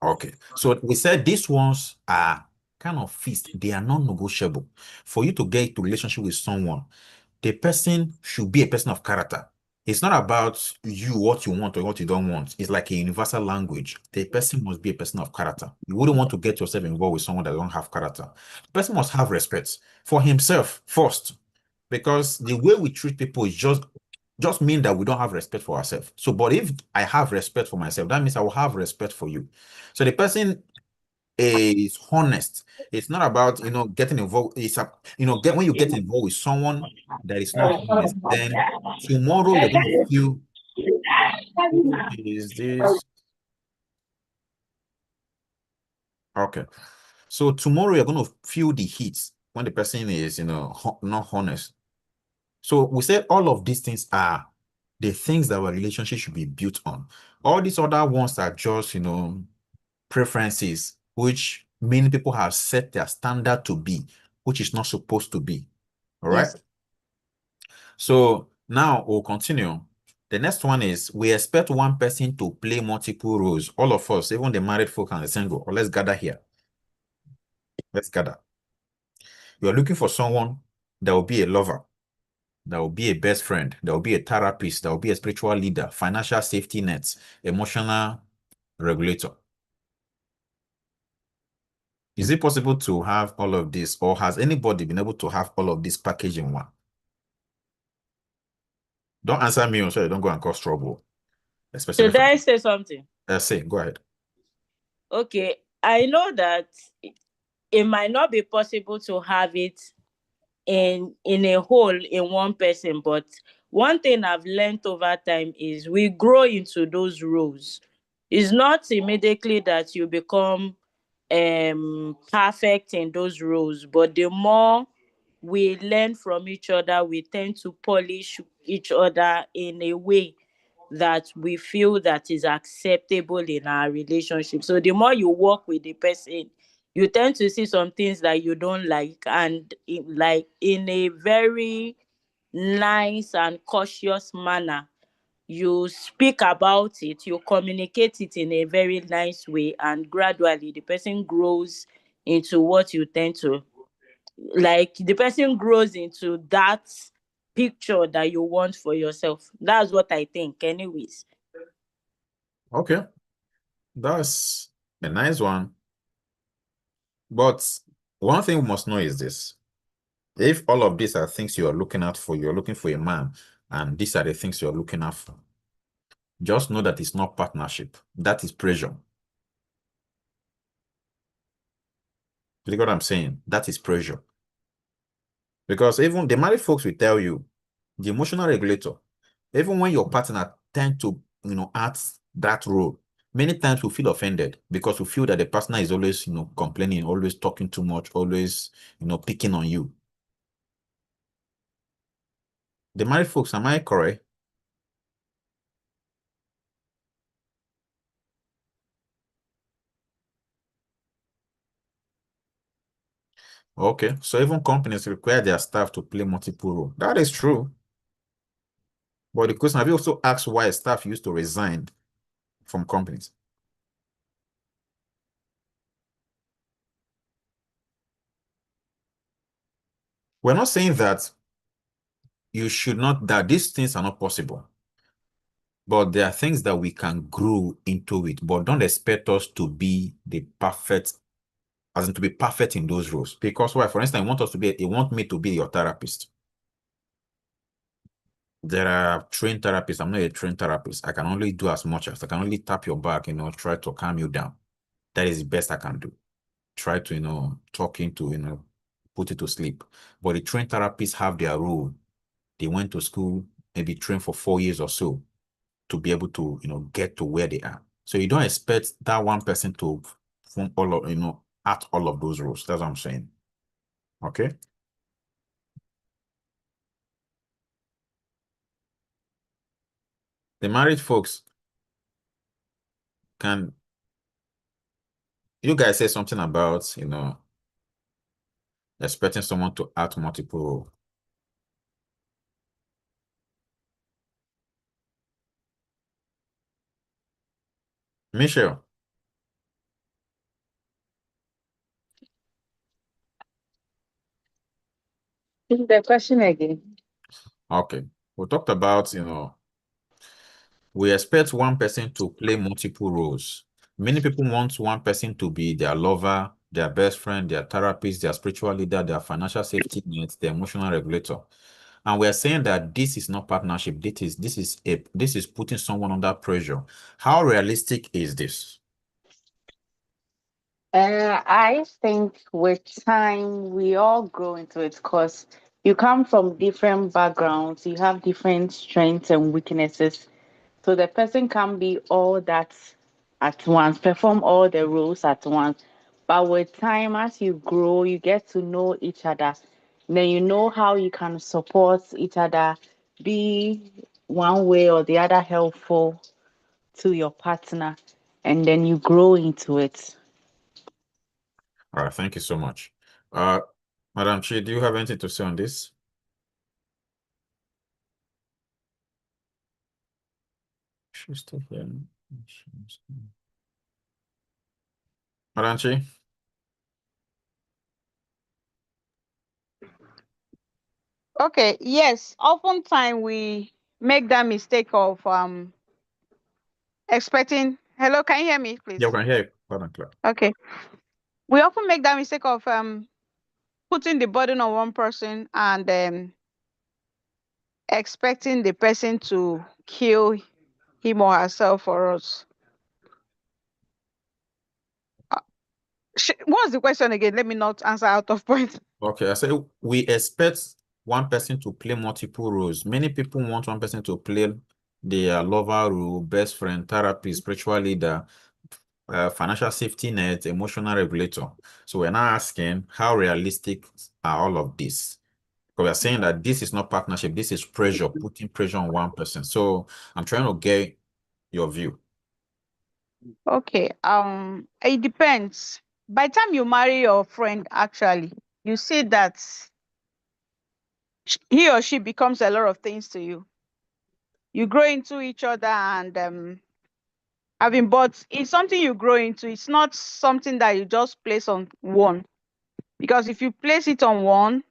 Okay. So we said these ones are kind of fixed. They are non-negotiable. For you to get into relationship with someone, the person should be a person of character. It's not about you, what you want or what you don't want. It's like a universal language. The person must be a person of character. You wouldn't want to get yourself involved with someone that don't have character. The person must have respect for himself first, because the way we treat people is just mean that we don't have respect for ourselves. So, but if I have respect for myself, that means I will have respect for you. So the person is honest. It's not about getting involved. It's when you get involved with someone that is not honest, then tomorrow you're going to feel, is this okay? So tomorrow you're going to feel the heat when the person is not honest. So we said all of these things are the things that our relationship should be built on. All these other ones are just preferences, which Many people have set their standard to be, which is not supposed to be. All right. Yes. So now we'll continue. The next one is we expect one person to play multiple roles. All of us, even the married folk and the single. Or let's gather here. Let's gather. You are looking for someone that will be a lover, that will be a best friend, that will be a therapist, that will be a spiritual leader, financial safety nets, emotional regulator. Is it possible to have all of this, or has anybody been able to have all of this package in one? Don't answer me so you don't go and cause trouble. Especially Should I say something? Say, go ahead. Okay, I know that it might not be possible to have it in a whole in one person, but one thing I've learned over time is we grow into those roles. It's not immediately that you become perfect in those roles, but the more we learn from each other, we tend to polish each other in a way that we feel that is acceptable in our relationship. So the more you work with the person, you tend to see some things that you don't like, and like in a very nice and cautious manner, you speak about it, you communicate it in a very nice way, and gradually the person grows into what you tend to like. The person grows into that picture that you want for yourself. That's what I think anyways. Okay, that's a nice one. But one thing we must know is this. If all of these are things you are looking out for, you're looking for a man, and these are the things you're looking out for, just know that it's not partnership. That is pressure. You get what I'm saying? That is pressure. Because even the married folks will tell you, the emotional regulator, even when your partner tend to, act that role, many times we feel offended because we feel that the partner is always, complaining, always talking too much, always, picking on you. The married folks, am I correct? Okay, so even companies require their staff to play multiple roles. That is true. But the question, have you also asked why staff used to resign from companies? We're not saying that you should not, that these things are not possible. But there are things that we can grow into it, but don't expect us to be the perfect, as in to be perfect in those roles. Because why? For instance, you want me to be your therapist. There are trained therapists. I'm not a trained therapist. I can only do as much as I can only tap your back, try to calm you down. That is the best I can do. Try to, talking to, put it to sleep. But the trained therapists have their role. They went to school, maybe trained for 4 years or so to be able to, get to where they are. So you don't expect that one person to form all of, at all of those roles. That's what I'm saying. Okay. The married folks, can you guys say something about, expecting someone to act multiple roles? Michelle, The question again. okay. We talked about, we expect one person to play multiple roles. Many people want one person to be their lover, their best friend, their therapist, their spiritual leader, their financial safety net, their emotional regulator. And we are saying that this is not partnership. This is putting someone under pressure. How realistic is this? I think with time we all grow into it because you come from different backgrounds, you have different strengths and weaknesses. So the person can be all that at once, perform all the roles at once. But with time, as you grow, you get to know each other. Then you know how you can support each other, be one way or the other helpful to your partner, and then you grow into it. All right, thank you so much. Madam Chi, do you have anything to say on this? She's still here. Madam Chi? Okay, yes. Oftentimes we make that mistake of expecting. Hello, can you hear me, please? Yeah, we can hear you. Loud and clear. Okay. We often make that mistake of putting the burden on one person and expecting the person to kill him or herself for us. What's the question again? Let me not answer out of point. Okay, I say we expect one person to play multiple roles. Many people want one person to play the lover role, best friend, therapist, spiritual leader, financial safety net, emotional regulator. So we're now asking how realistic are all of this? Because we're saying that this is not partnership, this is pressure, putting pressure on one person. So I'm trying to get your view. Okay. It depends. By the time you marry your friend, actually, you see that he or she becomes a lot of things to you. You grow into each other and but it's something you grow into. It's not something that you just place on one. Because if you place it on one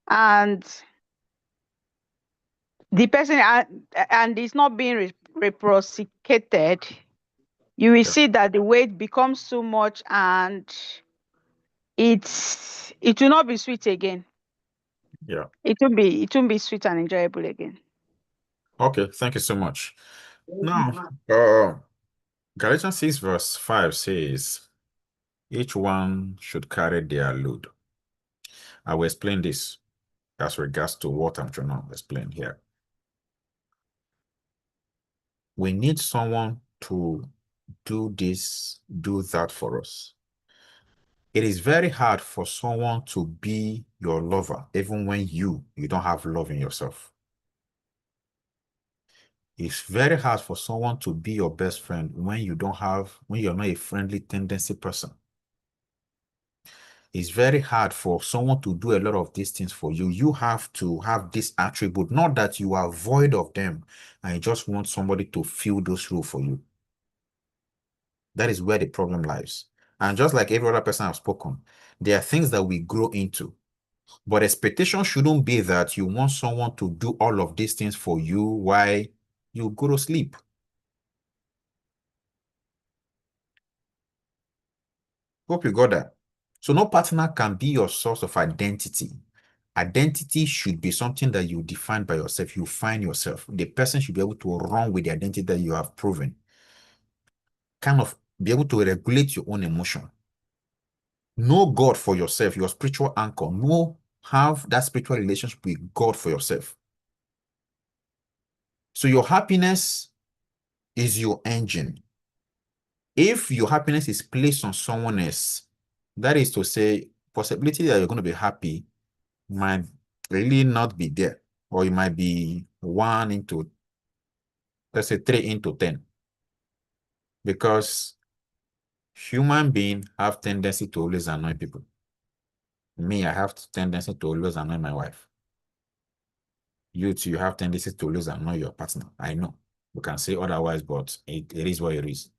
and the person and it's not being reciprocated, you will Yeah. see that the weight becomes too much and it will not be sweet again. Yeah. It won't be sweet and enjoyable again. Okay, thank you so much. Now, Galatians 6 verse 5 says, each one should carry their load. I will explain this as regards to what I'm trying to explain here. We need someone to do this, do that for us. It is very hard for someone to be your lover, even when you don't have love in yourself. It's very hard for someone to be your best friend when you're not a friendly tendency person. It's very hard for someone to do a lot of these things for you. You have to have this attribute, not that you are void of them and you just want somebody to fill those roles for you. That is where the problem lies. And just like every other person I've spoken, there are things that we grow into. But expectation shouldn't be that you want someone to do all of these things for you while you go to sleep. Hope you got that. So no partner can be your source of identity. Identity should be something that you define by yourself. You find yourself. The person should be able to run with the identity that you have proven. Kind of be able to regulate your own emotion. Know God for yourself, your spiritual anchor. Have that spiritual relationship with God for yourself. So your happiness is your engine. If your happiness is placed on someone else, that is to say, possibility that you're going to be happy might really not be there, or it might be 1 into, let's say 3 into 10, because human beings have tendency to always annoy people. Me, I have tendency to always annoy my wife. You too, you have tendency to always annoy your partner. I know. You can say otherwise, but it is what it is.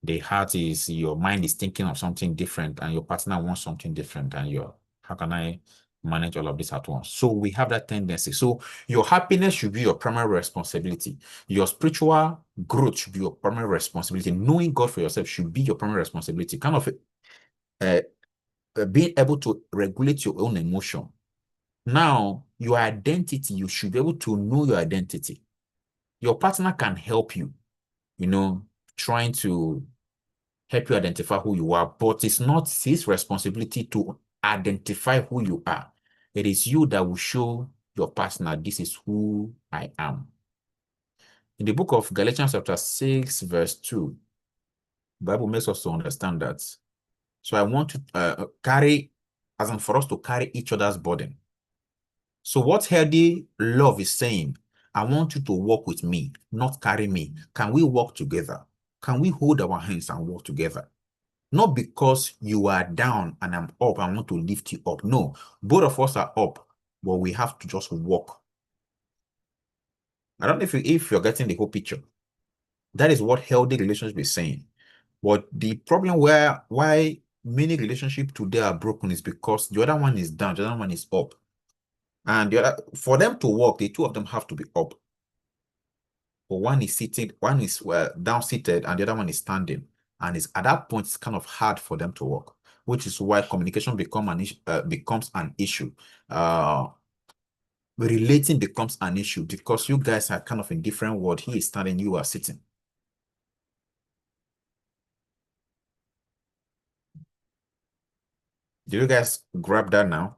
The heart is, your mind is thinking of something different and your partner wants something different, and how can I manage all of this at once? So we have that tendency. So your happiness should be your primary responsibility. Your spiritual growth should be your primary responsibility. Knowing God for yourself should be your primary responsibility. Kind of being able to regulate your own emotion. Now, your identity, you should be able to know your identity. Your partner can help you, trying to help you identify who you are, but it's not his responsibility to identify who you are. It is you that will show your partner, this is who I am. In the book of Galatians chapter 6, verse 2, the Bible makes us to understand that. So I want to for us to carry each other's burden. So what healthy love is saying, I want you to walk with me, not carry me. Can we walk together? Can we hold our hands and walk together? Not because you are down and I'm up, I want to lift you up. No, both of us are up, but we have to just walk. I don't know if you're getting the whole picture. That is what healthy relationship is saying. But the problem why many relationships today are broken is because the other one is down, the other one is up. And for them to work, the two of them have to be up. But one is seated, one is down seated, and the other one is standing. And at that point, it's kind of hard for them to work, which is why communication becomes an issue. Relating becomes an issue because you guys are kind of in different world. He is standing, you are sitting. Do you guys grab that now?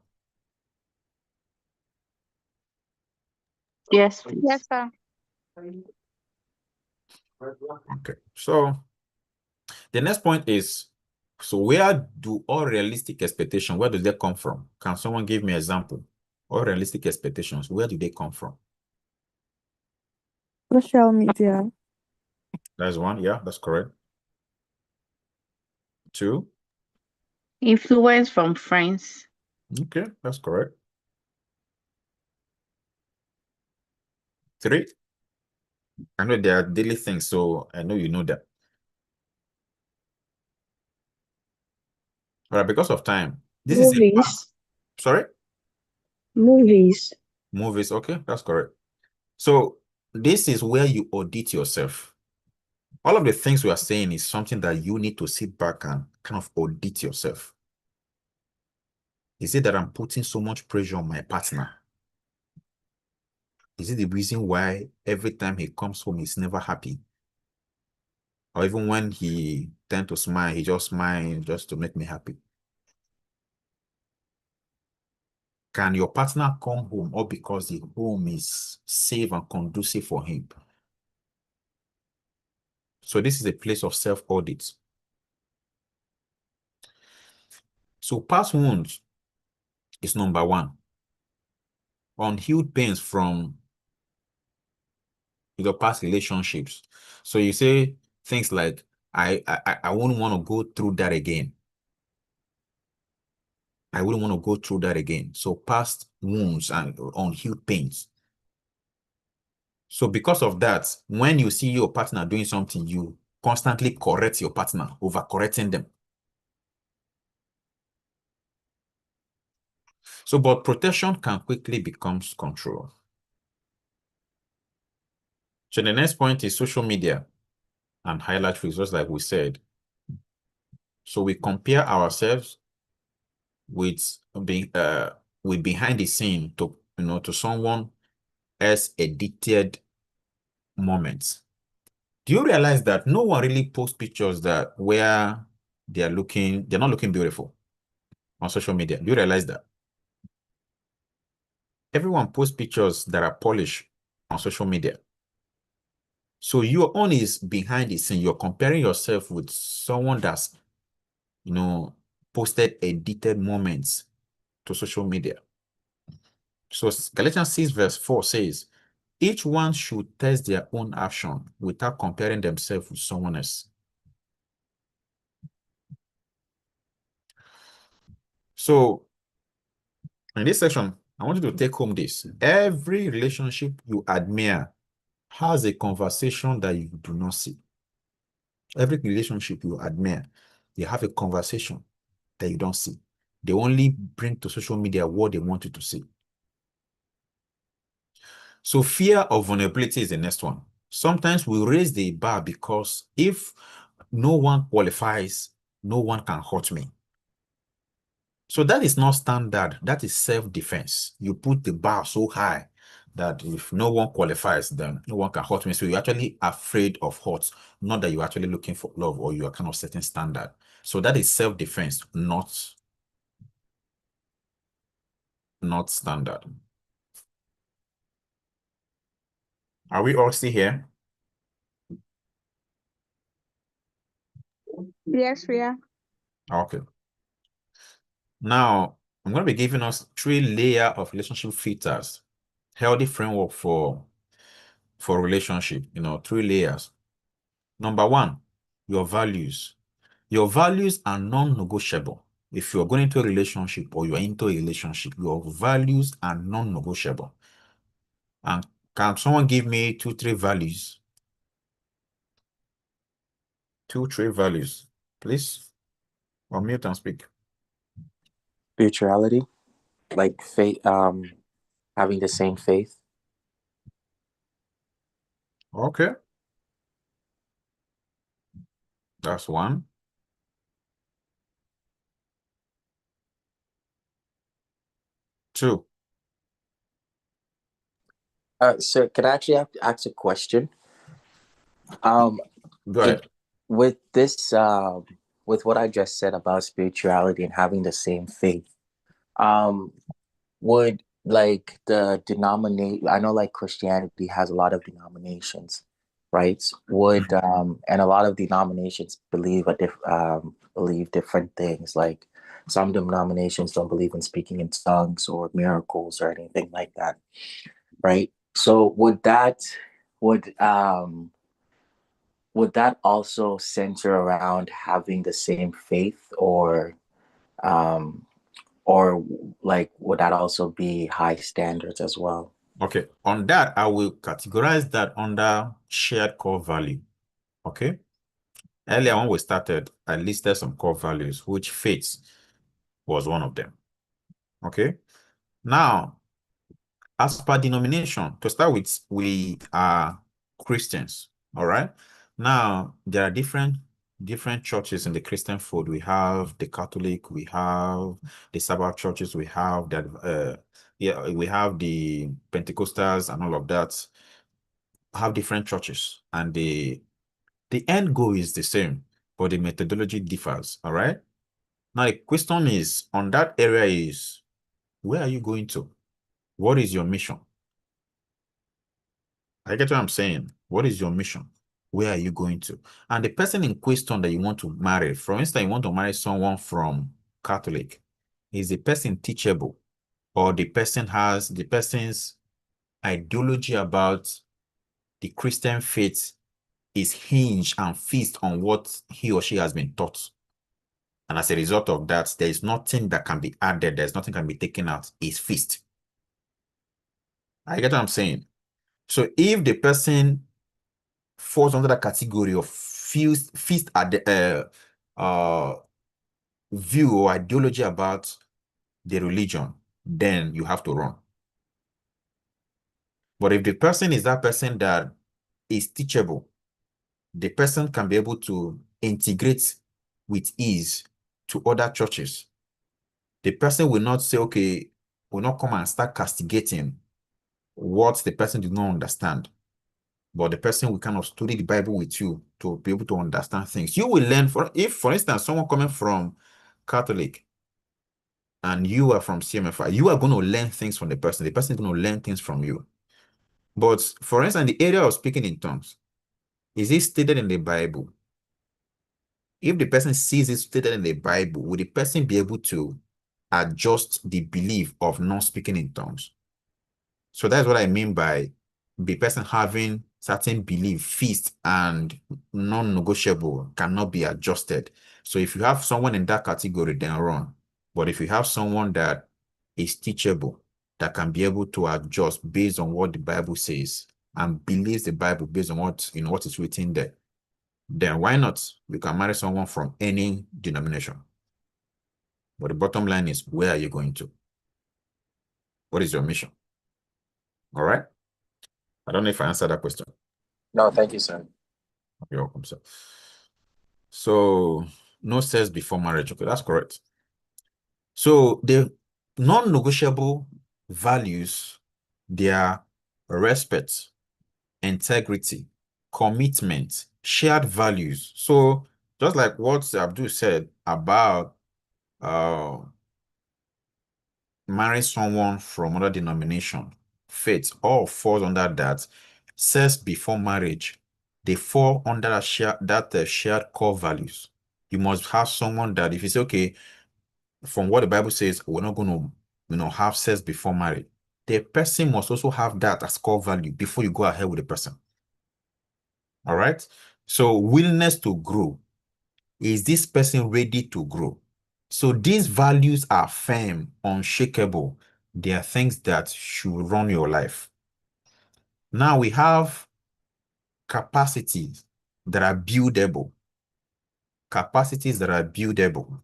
Yes, please. Yes, sir. Okay. So the next point is, so where do all realistic expectations, where do they come from? Can someone give me an example? All realistic expectations, where do they come from? Social media. That's one. Yeah, that's correct. Two. Influence from friends. Okay, that's correct. Three. I know there are daily things, so I know you know that. All right, because of time, this is a part. Movies. Sorry? Movies. Movies. Okay, that's correct. So this is where you audit yourself. All of the things we are saying is something that you need to sit back and kind of audit yourself. Is it that I'm putting so much pressure on my partner? Is it the reason why every time he comes home, he's never happy? Or even when he tends to smile, he just smiles just to make me happy? Can your partner come home all because the home is safe and conducive for him? So this is a place of self-audit. So past wounds is number one. Unhealed pains from your past relationships. So you say things like, I wouldn't want to go through that again. I wouldn't want to go through that again. So past wounds and unhealed pains. So because of that, when you see your partner doing something, you constantly correct your partner, over-correcting them. So, but protection can quickly become control. So the next point is social media and highlight reels, just like we said. So we compare ourselves with behind the scene to someone else edited moments. Do you realize that no one really posts pictures where they're not looking beautiful on social media? Do you realize that? Everyone posts pictures that are polished on social media. So your own is behind the scene. You're comparing yourself with someone that's, posted edited moments to social media. So Galatians 6 verse 4 says, each one should test their own action without comparing themselves with someone else. So in this section, I want you to take home this. Every relationship you admire has a conversation that you do not see. Every relationship you admire, they have a conversation that you don't see. They only bring to social media what they want you to see. So fear of vulnerability is the next one. Sometimes we raise the bar because if no one qualifies, no one can hurt me. So that is not standard. That is self-defense. You put the bar so high that if no one qualifies, then no one can hurt me. So you're actually afraid of hurt, not that you're actually looking for love or you are kind of setting standard. So that is self-defense, not standard. Are we all still here? Yes, we are. Okay. Now, I'm going to be giving us 3 layers of relationship filters, healthy framework for relationship, 3 layers. Number 1, your values. Your values are non-negotiable. If you're going into a relationship or you're into a relationship, your values are non-negotiable. And can someone give me 2-3 values? 2-3 values, please. Unmute and speak. Spirituality, like faith, having the same faith. Okay. That's one. Two. So can I actually have to ask a question? Go ahead. With this, with what I just said about spirituality and having the same faith, would like the denominate, I know like Christianity has a lot of denominations, right? Would and a lot of denominations believe believe different things. Like some denominations don't believe in speaking in tongues or miracles or anything like that, right? So would that also center around having the same faith, or like would that also be high standards as well? Okay. On that, I will categorize that under shared core value. Okay. Earlier when we started, I listed some core values, which faith was one of them. Okay. Now, as per denomination, to start with, we are Christians. All right. Now, there are different churches in the Christian fold. We have the Catholic, we have the Sabbath churches, we have that we have the Pentecostals and all of that. Have different churches, and the end goal is the same, but the methodology differs. All right. Now the question is on that area is, where are you going to? What is your mission? I get what I'm saying. What is your mission? Where are you going to? And the person in question that you want to marry, for instance, you want to marry someone from Catholic, is the person teachable, or the person's ideology about the Christian faith is hinged and feast on what he or she has been taught. And as a result of that, there is nothing that can be added, there's nothing can be taken out, it's feast. I get what I'm saying. So if the person falls under the category of feast at the view or ideology about the religion, then you have to run. But if the person is that person that is teachable, the person can be able to integrate with ease to other churches. The person will not say, okay, will not come and start castigating what the person did not understand. But the person will kind of study the Bible with you to be able to understand things. You will learn, for instance, someone coming from Catholic and you are from CMFI, you are going to learn things from the person. The person is going to learn things from you. But for instance, the area of speaking in tongues, is it stated in the Bible? If the person sees it stated in the Bible, will the person be able to adjust the belief of not speaking in tongues? So that's what I mean by the person having certain belief, feast and non-negotiable cannot be adjusted. So if you have someone in that category, then run. But if you have someone that is teachable, that can be able to adjust based on what the Bible says and believes the Bible based on what is written there, then why not? You can marry someone from any denomination. But the bottom line is, where are you going to? What is your mission? All right. I don't know if I answered that question. No, thank you, sir. You're welcome, sir. So no sex before marriage. Okay, that's correct. So the non-negotiable values, they are respect, integrity, commitment, shared values. So just like what Abdul said about marrying someone from another denomination, faith, all falls under that. Sex before marriage, they fall under that shared core values. You must have someone that, if you say, okay, from what the Bible says, we're not going to have sex before marriage, the person must also have that as core value before you go ahead with the person. All right. So willingness to grow, Is this person ready to grow? So these values are firm, unshakable. They are things that should run your life. Now we have capacities that are buildable. Capacities that are buildable.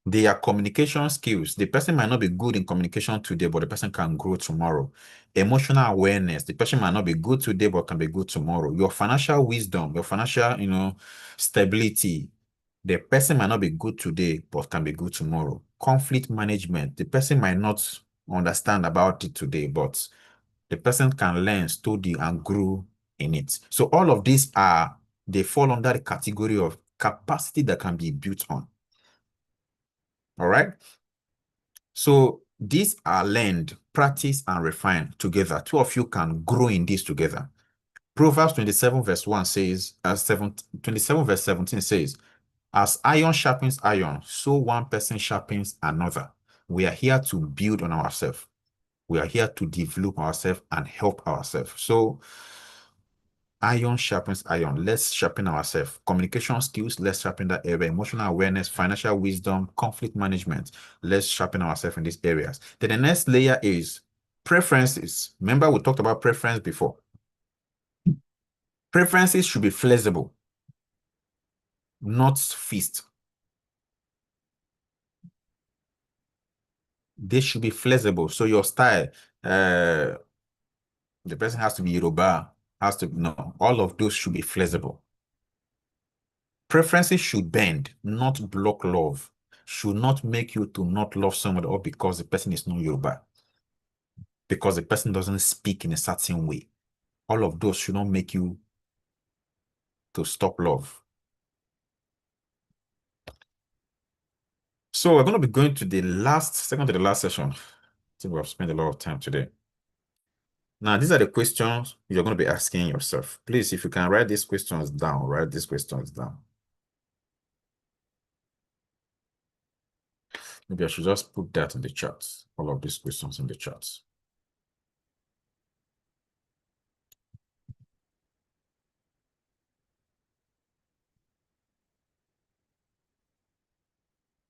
They are communication skills. The person might not be good in communication today, but the person can grow tomorrow. Emotional awareness. The person might not be good today, but can be good tomorrow. Your financial wisdom, your financial, stability. The person might not be good today, but can be good tomorrow. Conflict management. The person might not understand about it today, but the person can learn, study, and grow in it. So all of these they fall under the category of capacity that can be built on. All right. So these are learned, practiced, and refined together. Two of you can grow in this together. Proverbs 27 verse 1 says, 27 verse 17 says, as iron sharpens iron, so one person sharpens another. We are here to build on ourselves. We are here to develop ourselves and help ourselves. So iron sharpens iron. Let's sharpen ourselves. Communication skills, let's sharpen that area. Emotional awareness, financial wisdom, conflict management. Let's sharpen ourselves in these areas. Then the next layer is preferences. Remember, we talked about preference before. Preferences should be flexible, not fixed. They should be flexible. So your style, the person has to be Yoruba, all of those should be flexible. Preferences should bend, not block love. Should not make you to not love somebody or because the person is not Yoruba, because the person doesn't speak in a certain way. All of those should not make you to stop love. So we're going to be going to the second to the last session. I think we have spent a lot of time today. Now, these are the questions you're going to be asking yourself. Please, if you can write these questions down, write these questions down. Maybe I should just put that in the chat, all of these questions in the chat.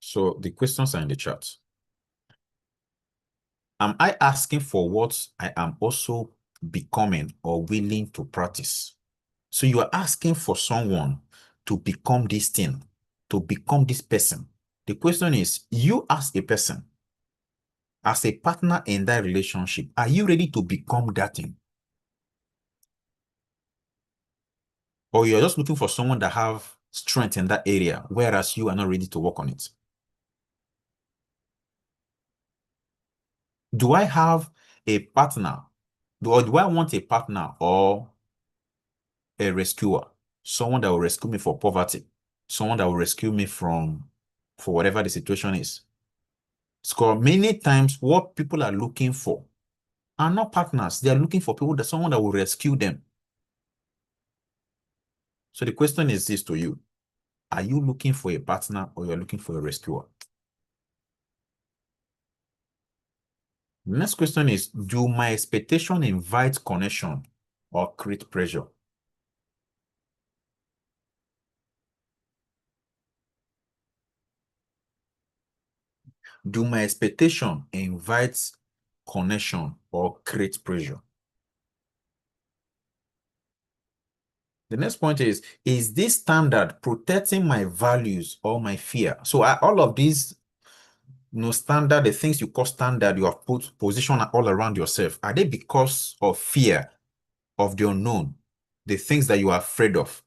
So the questions are in the chat. Am I asking for what I am also becoming or willing to practice? So you are asking for someone to become this thing, to become this person. The question is, you as a person, as a partner in that relationship, are you ready to become that thing? Or you're just looking for someone that have strength in that area, whereas you are not ready to work on it? Do I have a partner? Do I want a partner or a rescuer? Someone that will rescue me for poverty, someone that will rescue me for whatever the situation is. Because many times what people are looking for are not partners. They are looking for someone that will rescue them. So the question is this to you. Are you looking for a partner or you're looking for a rescuer? The next question is, do my expectation invite connection or create pressure? Do my expectation invite connection or create pressure? The next point is this standard protecting my values or my fear? So all of these standard, the things you call standard, you have put position all around yourself, are they because of fear of the unknown, the things that you are afraid of,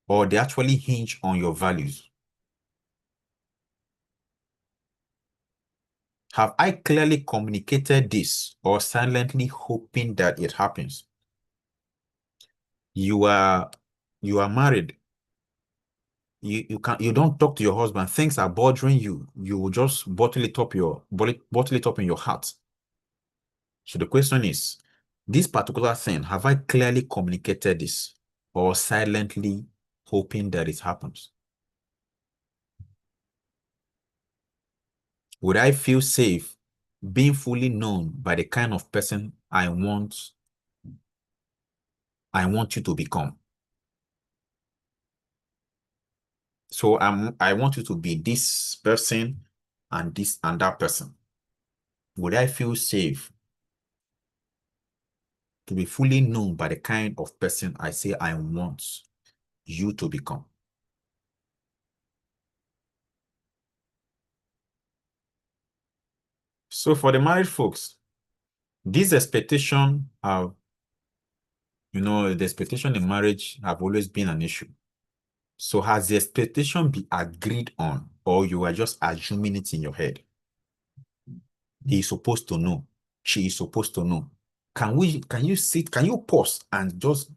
or they actually hinge on your values? Have I clearly communicated this or silently hoping that it happens? You are married. You don't talk to your husband. Things are bothering you. You will just bottle it up in your heart. So the question is, this particular thing, have I clearly communicated this or silently hoping that it happens? Would I feel safe being fully known by the kind of person I want you to become? So I want you to be this person and this and that person. Would I feel safe to be fully known by the kind of person I say I want you to become? So for the married folks, these expectations have, the expectation in marriage have always been an issue. So has the expectation been agreed on, or you are just assuming it in your head? He's supposed to know. She is supposed to know. Can you pause and just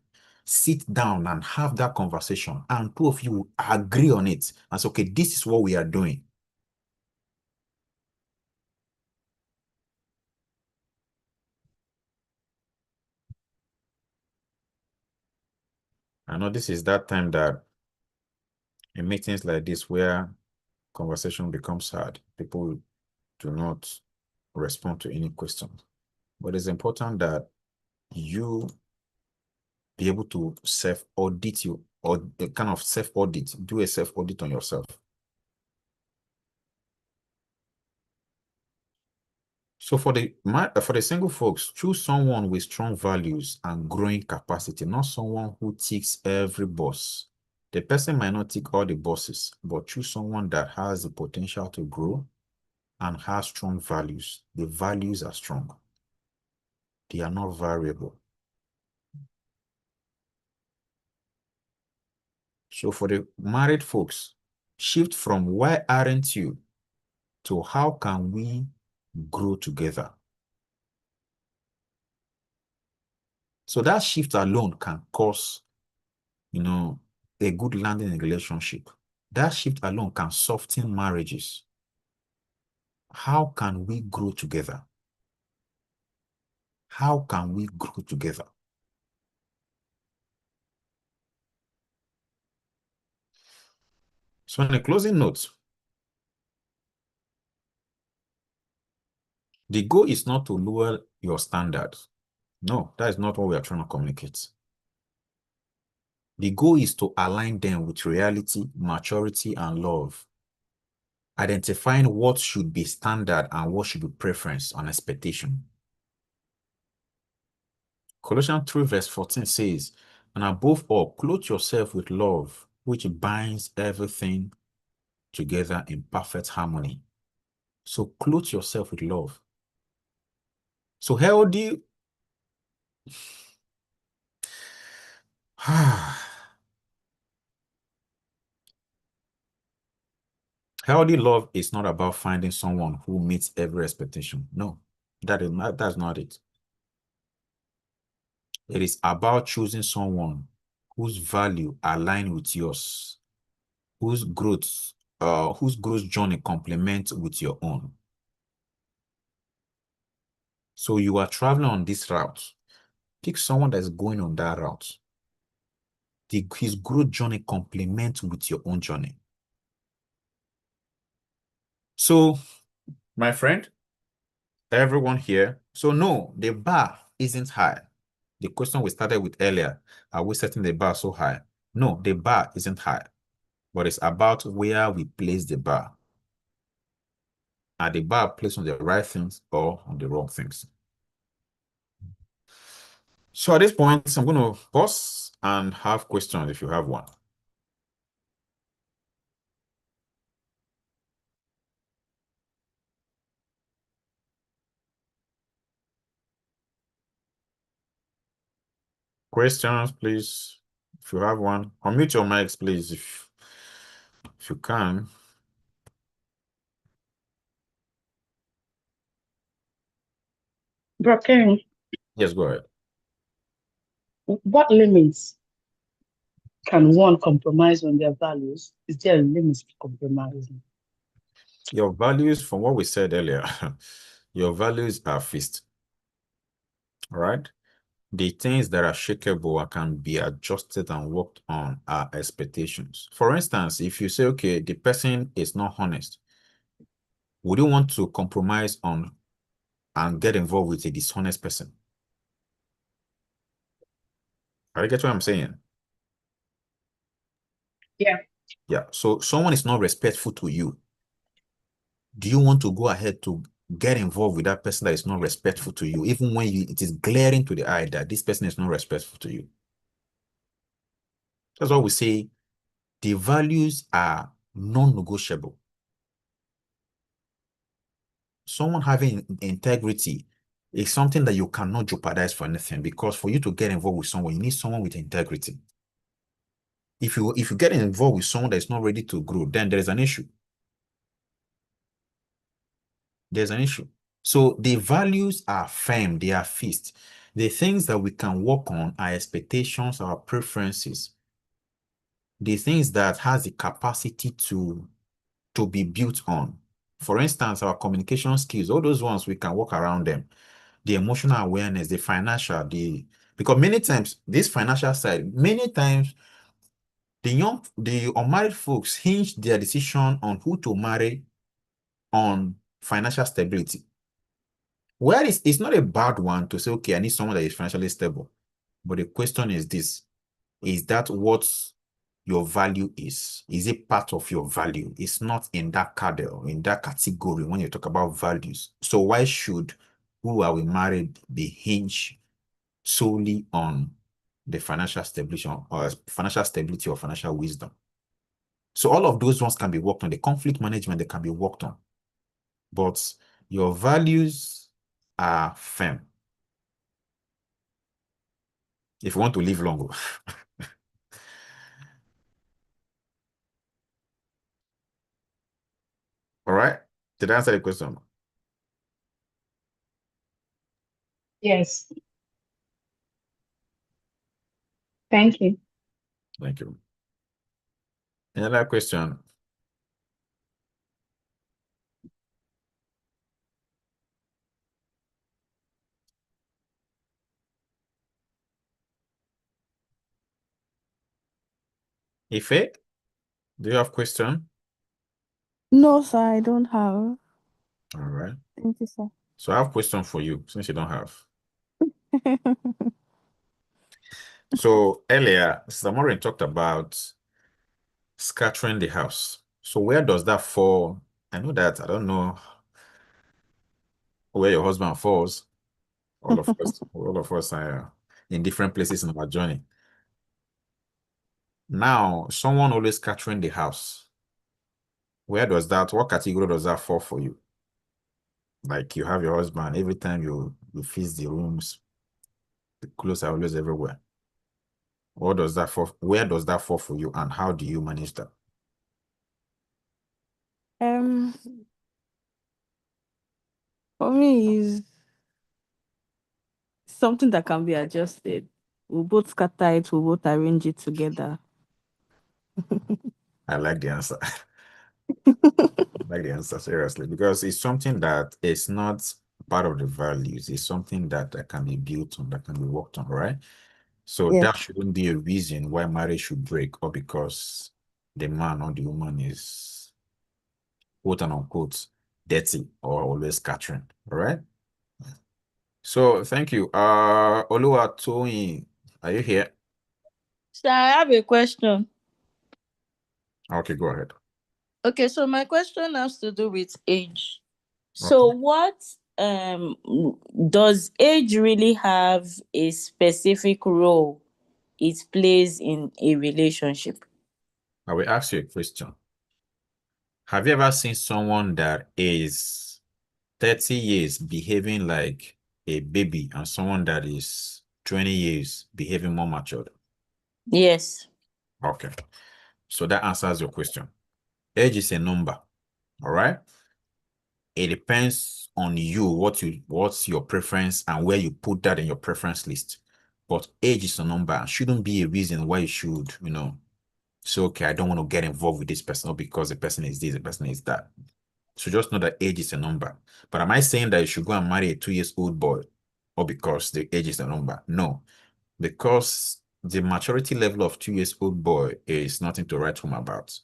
sit down and have that conversation, and two of you agree on it and say, okay, this is what we are doing. I know this is that time that in meetings like this where conversation becomes hard, people do not respond to any questions. But it's important that you be able to self-audit you, or a kind of self-audit, do a self-audit on yourself. So for the single folks, choose someone with strong values and growing capacity, not someone who ticks every box. The person might not tick all the boxes, but choose someone that has the potential to grow and has strong values. The values are strong. They are not variable. So for the married folks, shift from why aren't you to how can we grow together? So that shift alone can cause, a good landing in a relationship. That shift alone can soften marriages. How can we grow together? How can we grow together? So in a closing note, the goal is not to lower your standards. No, that is not what we are trying to communicate. The goal is to align them with reality, maturity, and love. Identifying what should be standard and what should be preference and expectation. Colossians 3 verse 14 says, and above all, clothe yourself with love, which binds everything together in perfect harmony. So clothe yourself with love. So healthy healthy love is not about finding someone who meets every expectation. No, that's not it. It is about choosing someone whose value align with yours, whose growth journey complements with your own. So you are traveling on this route. Pick someone that's going on that route. His growth journey complements with your own journey. So, my friend, everyone here, so no, the bar isn't high. The question we started with earlier, are we setting the bar so high? No, the bar isn't high, but it's about where we place the bar. Are the bar placed on the right things or on the wrong things? So at this point, I'm going to pause and have questions if you have one. Questions, please. If you have one, unmute your mics, please, if you can. Broken. Yes, go ahead. What limits can one compromise on their values? Is there a limit to compromising? Your values, from what we said earlier, your values are fixed. All right? The things that are shakeable and can be adjusted and worked on are expectations. For instance, if you say, okay, the person is not honest, would you want to compromise on and get involved with a dishonest person? Are you get what I'm saying? Yeah. Yeah. So someone is not respectful to you. Do you want to go ahead to get involved with that person that is not respectful to you, even when it is glaring to the eye that this person is not respectful to you? That's why we say the values are non-negotiable. Someone having integrity is something that you cannot jeopardize for anything, because for you to get involved with someone, you need someone with integrity. If you get involved with someone that is not ready to grow, then there is an issue. There's an issue. So the values are firm, they are fixed. The things that we can work on are expectations, our preferences, the things that has the capacity to be built on. For instance, our communication skills, all those ones, we can work around them. The emotional awareness, the financial, because many times, this financial side, many times, the unmarried folks hinge their decision on who to marry on financial stability. Well, it's not a bad one to say, okay, I need someone that is financially stable. But the question is this: is that what your value is? Is it part of your value? It's not in that category when you talk about values. So why should who are we married be hinged solely on the financial stability or financial wisdom? So all of those ones can be worked on. The conflict management, they can be worked on. But your values are firm. If you want to live longer. All right? Did I answer the question? Yes. Thank you. Thank you. Another question? Ife, do you have question? No, sir, I don't have. All right. Thank you, sir. So I have question for you since you don't have. So earlier, Sister Maureen talked about scattering the house. So where does that fall? I know that, I don't know where your husband falls. All of us are in different places in our journey. Now, someone always scattering the house. What category does that fall for you? Like you have your husband, every time you fix the rooms, the clothes are always everywhere. Where does that fall for you, and how do you manage that? For me, is something that can be adjusted. We'll both scatter it, we'll both arrange it together. I like the answer. Like the answer, seriously, because it's something that is not part of the values. It's something that can be built on, that can be worked on, right? So Yes. that shouldn't be a reason why marriage should break, or because the man or the woman is quote and unquote dirty or always scattering, all right? So thank you. Oluwatoyin, are you here? So I have a question. Okay, go ahead. Okay, so my question has to do with age. So what does age really have a specific role it plays in a relationship? I will ask you a question. Have you ever seen someone that is 30 years behaving like a baby and someone that is 20 years behaving more matured? Yes. Okay. So that answers your question. Age is a number, all right? It depends on you, what's your preference and where you put that in your preference list. But age is a number and shouldn't be a reason why you should, say, okay, I don't want to get involved with this person, or because the person is this, the person is that. So just know that age is a number. But am I saying that you should go and marry a 2-year-old boy, or because the age is a number? No, because the maturity level of 2-year-old boy is nothing to write home about,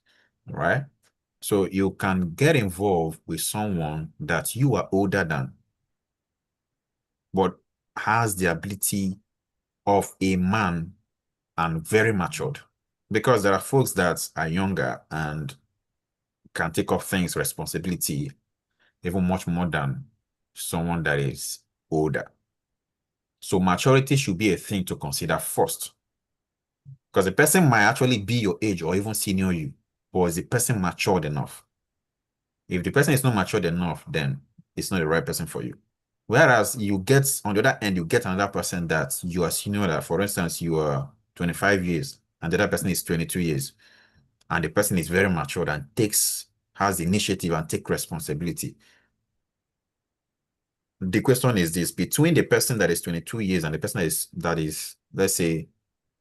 right? So you can get involved with someone that you are older than, but has the ability of a man and very matured. Because there are folks that are younger and can take up things, responsibility, even much more than someone that is older. So maturity should be a thing to consider first. Because the person might actually be your age or even senior you, but is the person matured enough? If the person is not matured enough, then it's not the right person for you. Whereas you get, on the other end, you get another person that you are senior that, for instance, you are 25 years and the other person is 22 years, and the person is very matured and has the initiative and take responsibility. The question is this: between the person that is 22 years and the person that is, let's say,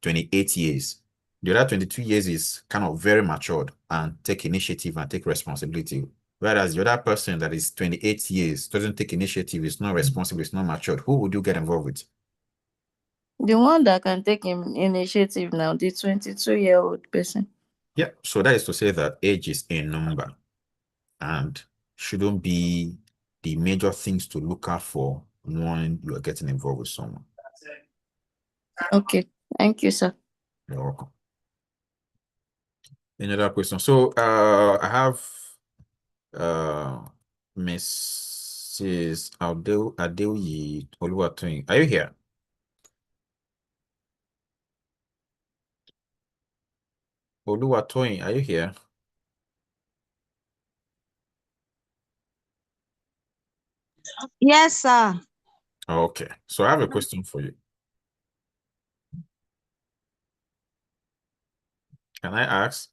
28 years, the other 22 years is kind of very matured and take initiative and take responsibility. Whereas the other person that is 28 years doesn't take initiative, is not responsible, is not matured. Who would you get involved with? The one that can take initiative now, the 22-year-old person. Yeah, so that is to say that age is a number and shouldn't be the major things to look out for when you are getting involved with someone. Okay, thank you, sir. You're welcome. Any other question? So I have Mrs. Adeoyi Oluwatoyin. Are you here? Oluwatoyin, are you here? Yes, sir. Okay, so I have a question for you. Can I ask?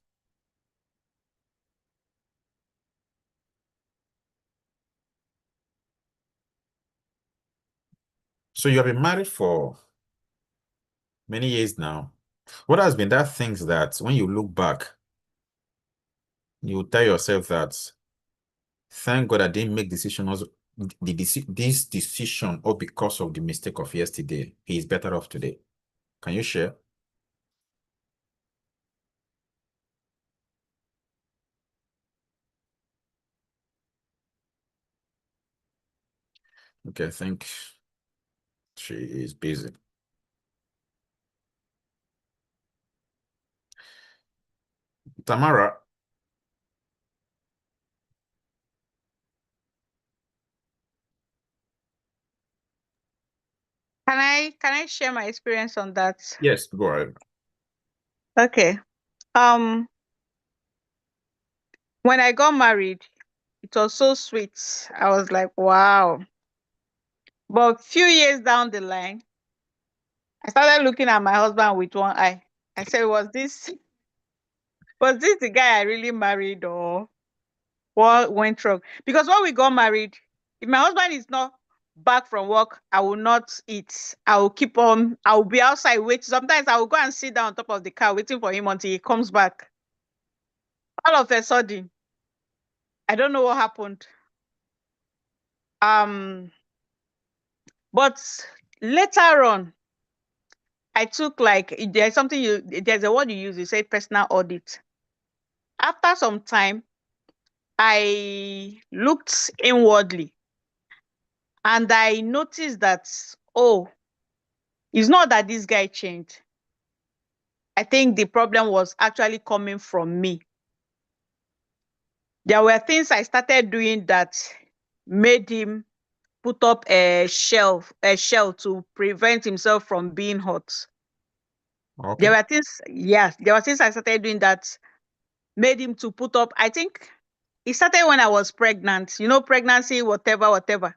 So you have been married for many years now. What has been that things that when you look back, you tell yourself that thank God I didn't make this decision all because of the mistake of yesterday. He is better off today. Can you share? Okay, I think she is busy. Tamara. Can I share my experience on that? Yes, go ahead. Okay. When I got married, it was so sweet. I was like, wow. But a few years down the line, I started looking at my husband with one eye. I said, was this the guy I really married, or what went wrong? Because when we got married, if my husband is not back from work, I will not eat. I will be outside waiting. Sometimes I will go and sit down on top of the car waiting for him until he comes back. All of a sudden, I don't know what happened. But later on, I took there's a word you use, you say personal audit. After some time, I looked inwardly and I noticed that, oh, it's not that this guy changed. I think the problem was actually coming from me. There were things I started doing that made him put up a shell to prevent himself from being hurt. Okay. There were things I started doing that made him to put up. I think it started when I was pregnant, pregnancy, whatever.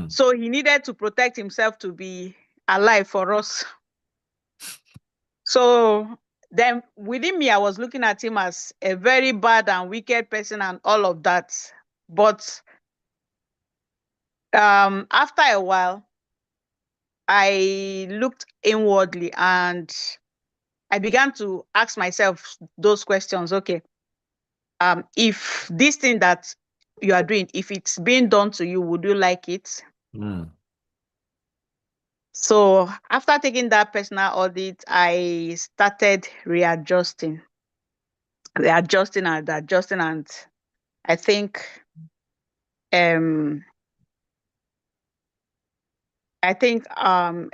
So he needed to protect himself to be alive for us. So then within me, I was looking at him as a very bad and wicked person and all of that. But after a while, I looked inwardly and I began to ask myself those questions. Okay, if this thing that you are doing, if it's being done to you, would you like it? So after taking that personal audit, I started readjusting, and adjusting, and I think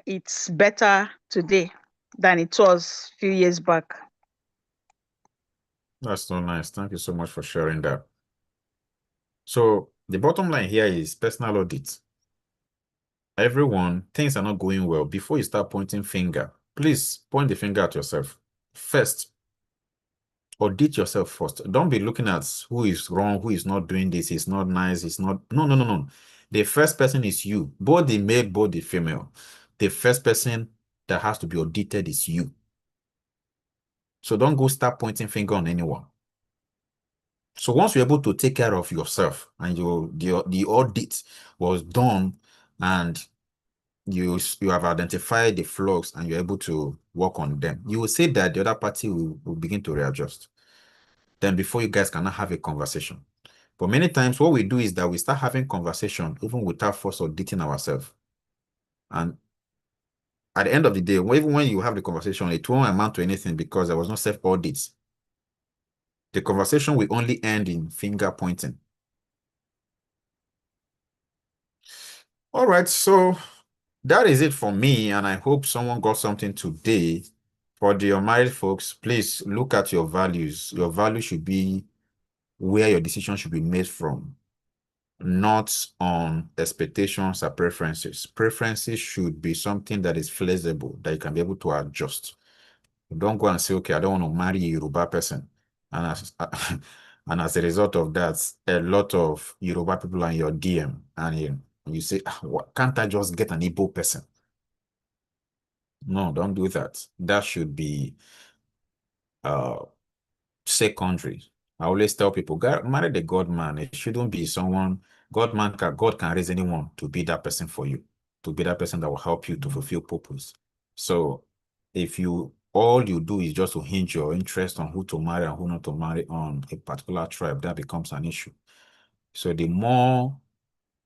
it's better today than it was a few years back. That's so nice. Thank you so much for sharing that. So the bottom line here is personal audit. Everyone, things are not going well. Before you start pointing finger, please point the finger at yourself first. Audit yourself first. Don't be looking at who is wrong, who is not doing this, he's not nice, he's not. No. The first person is you, both the male, both the female. The first person that has to be audited is you. So don't go start pointing finger on anyone. So once you're able to take care of yourself and the audit was done and you have identified the flaws and you're able to work on them, you will see that the other party will begin to readjust. Then before you guys cannot have a conversation. But many times what we do is that we start having conversation even without first auditing ourselves. And at the end of the day, even when you have the conversation, it won't amount to anything because there was no self-audit. The conversation will only end in finger pointing. All right, so that is it for me, and I hope someone got something today. For the unmarried folks, please look at your values. Your value should be where your decision should be made from, not on expectations or preferences. Preferences should be something that is flexible, that you can be able to adjust. Don't go and say, okay, I don't want to marry a Yoruba person. And as a result of that, a lot of Yoruba people are in your DM, and you say, can't I just get an Igbo person? No, don't do that. That should be secondary. I always tell people, marry the God man. It shouldn't be someone, God can raise anyone to be that person for you, to be that person that will help you to fulfill purpose. So if all you do is just to hinge your interest on who to marry and who not to marry on a particular tribe, that becomes an issue. So the more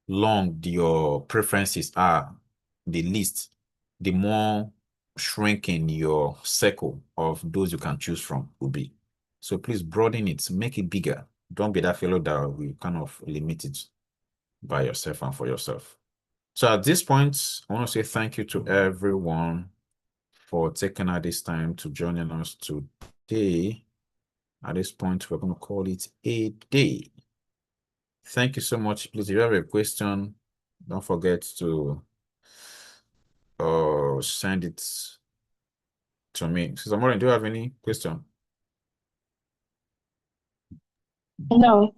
long your preferences are, the least, the more shrinking your circle of those you can choose from will be. So please broaden it, make it bigger. Don't be that fellow that will kind of limit it by yourself and for yourself. So at this point, I want to say thank you to everyone for taking out this time to joining us today. At this point, we're going to call it a day. Thank you so much. Please, if you have a question, don't forget to send it to me. Sister Maureen, do you have any question? No.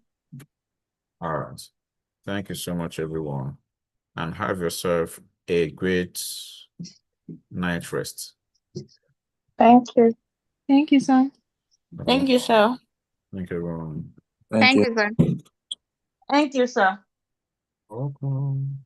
All right. Thank you so much, everyone. And have yourself a great night rest. Thank you. Thank you, sir. Thank you, sir. Thank you, everyone. Thank you. sir. Thank you, sir. Welcome.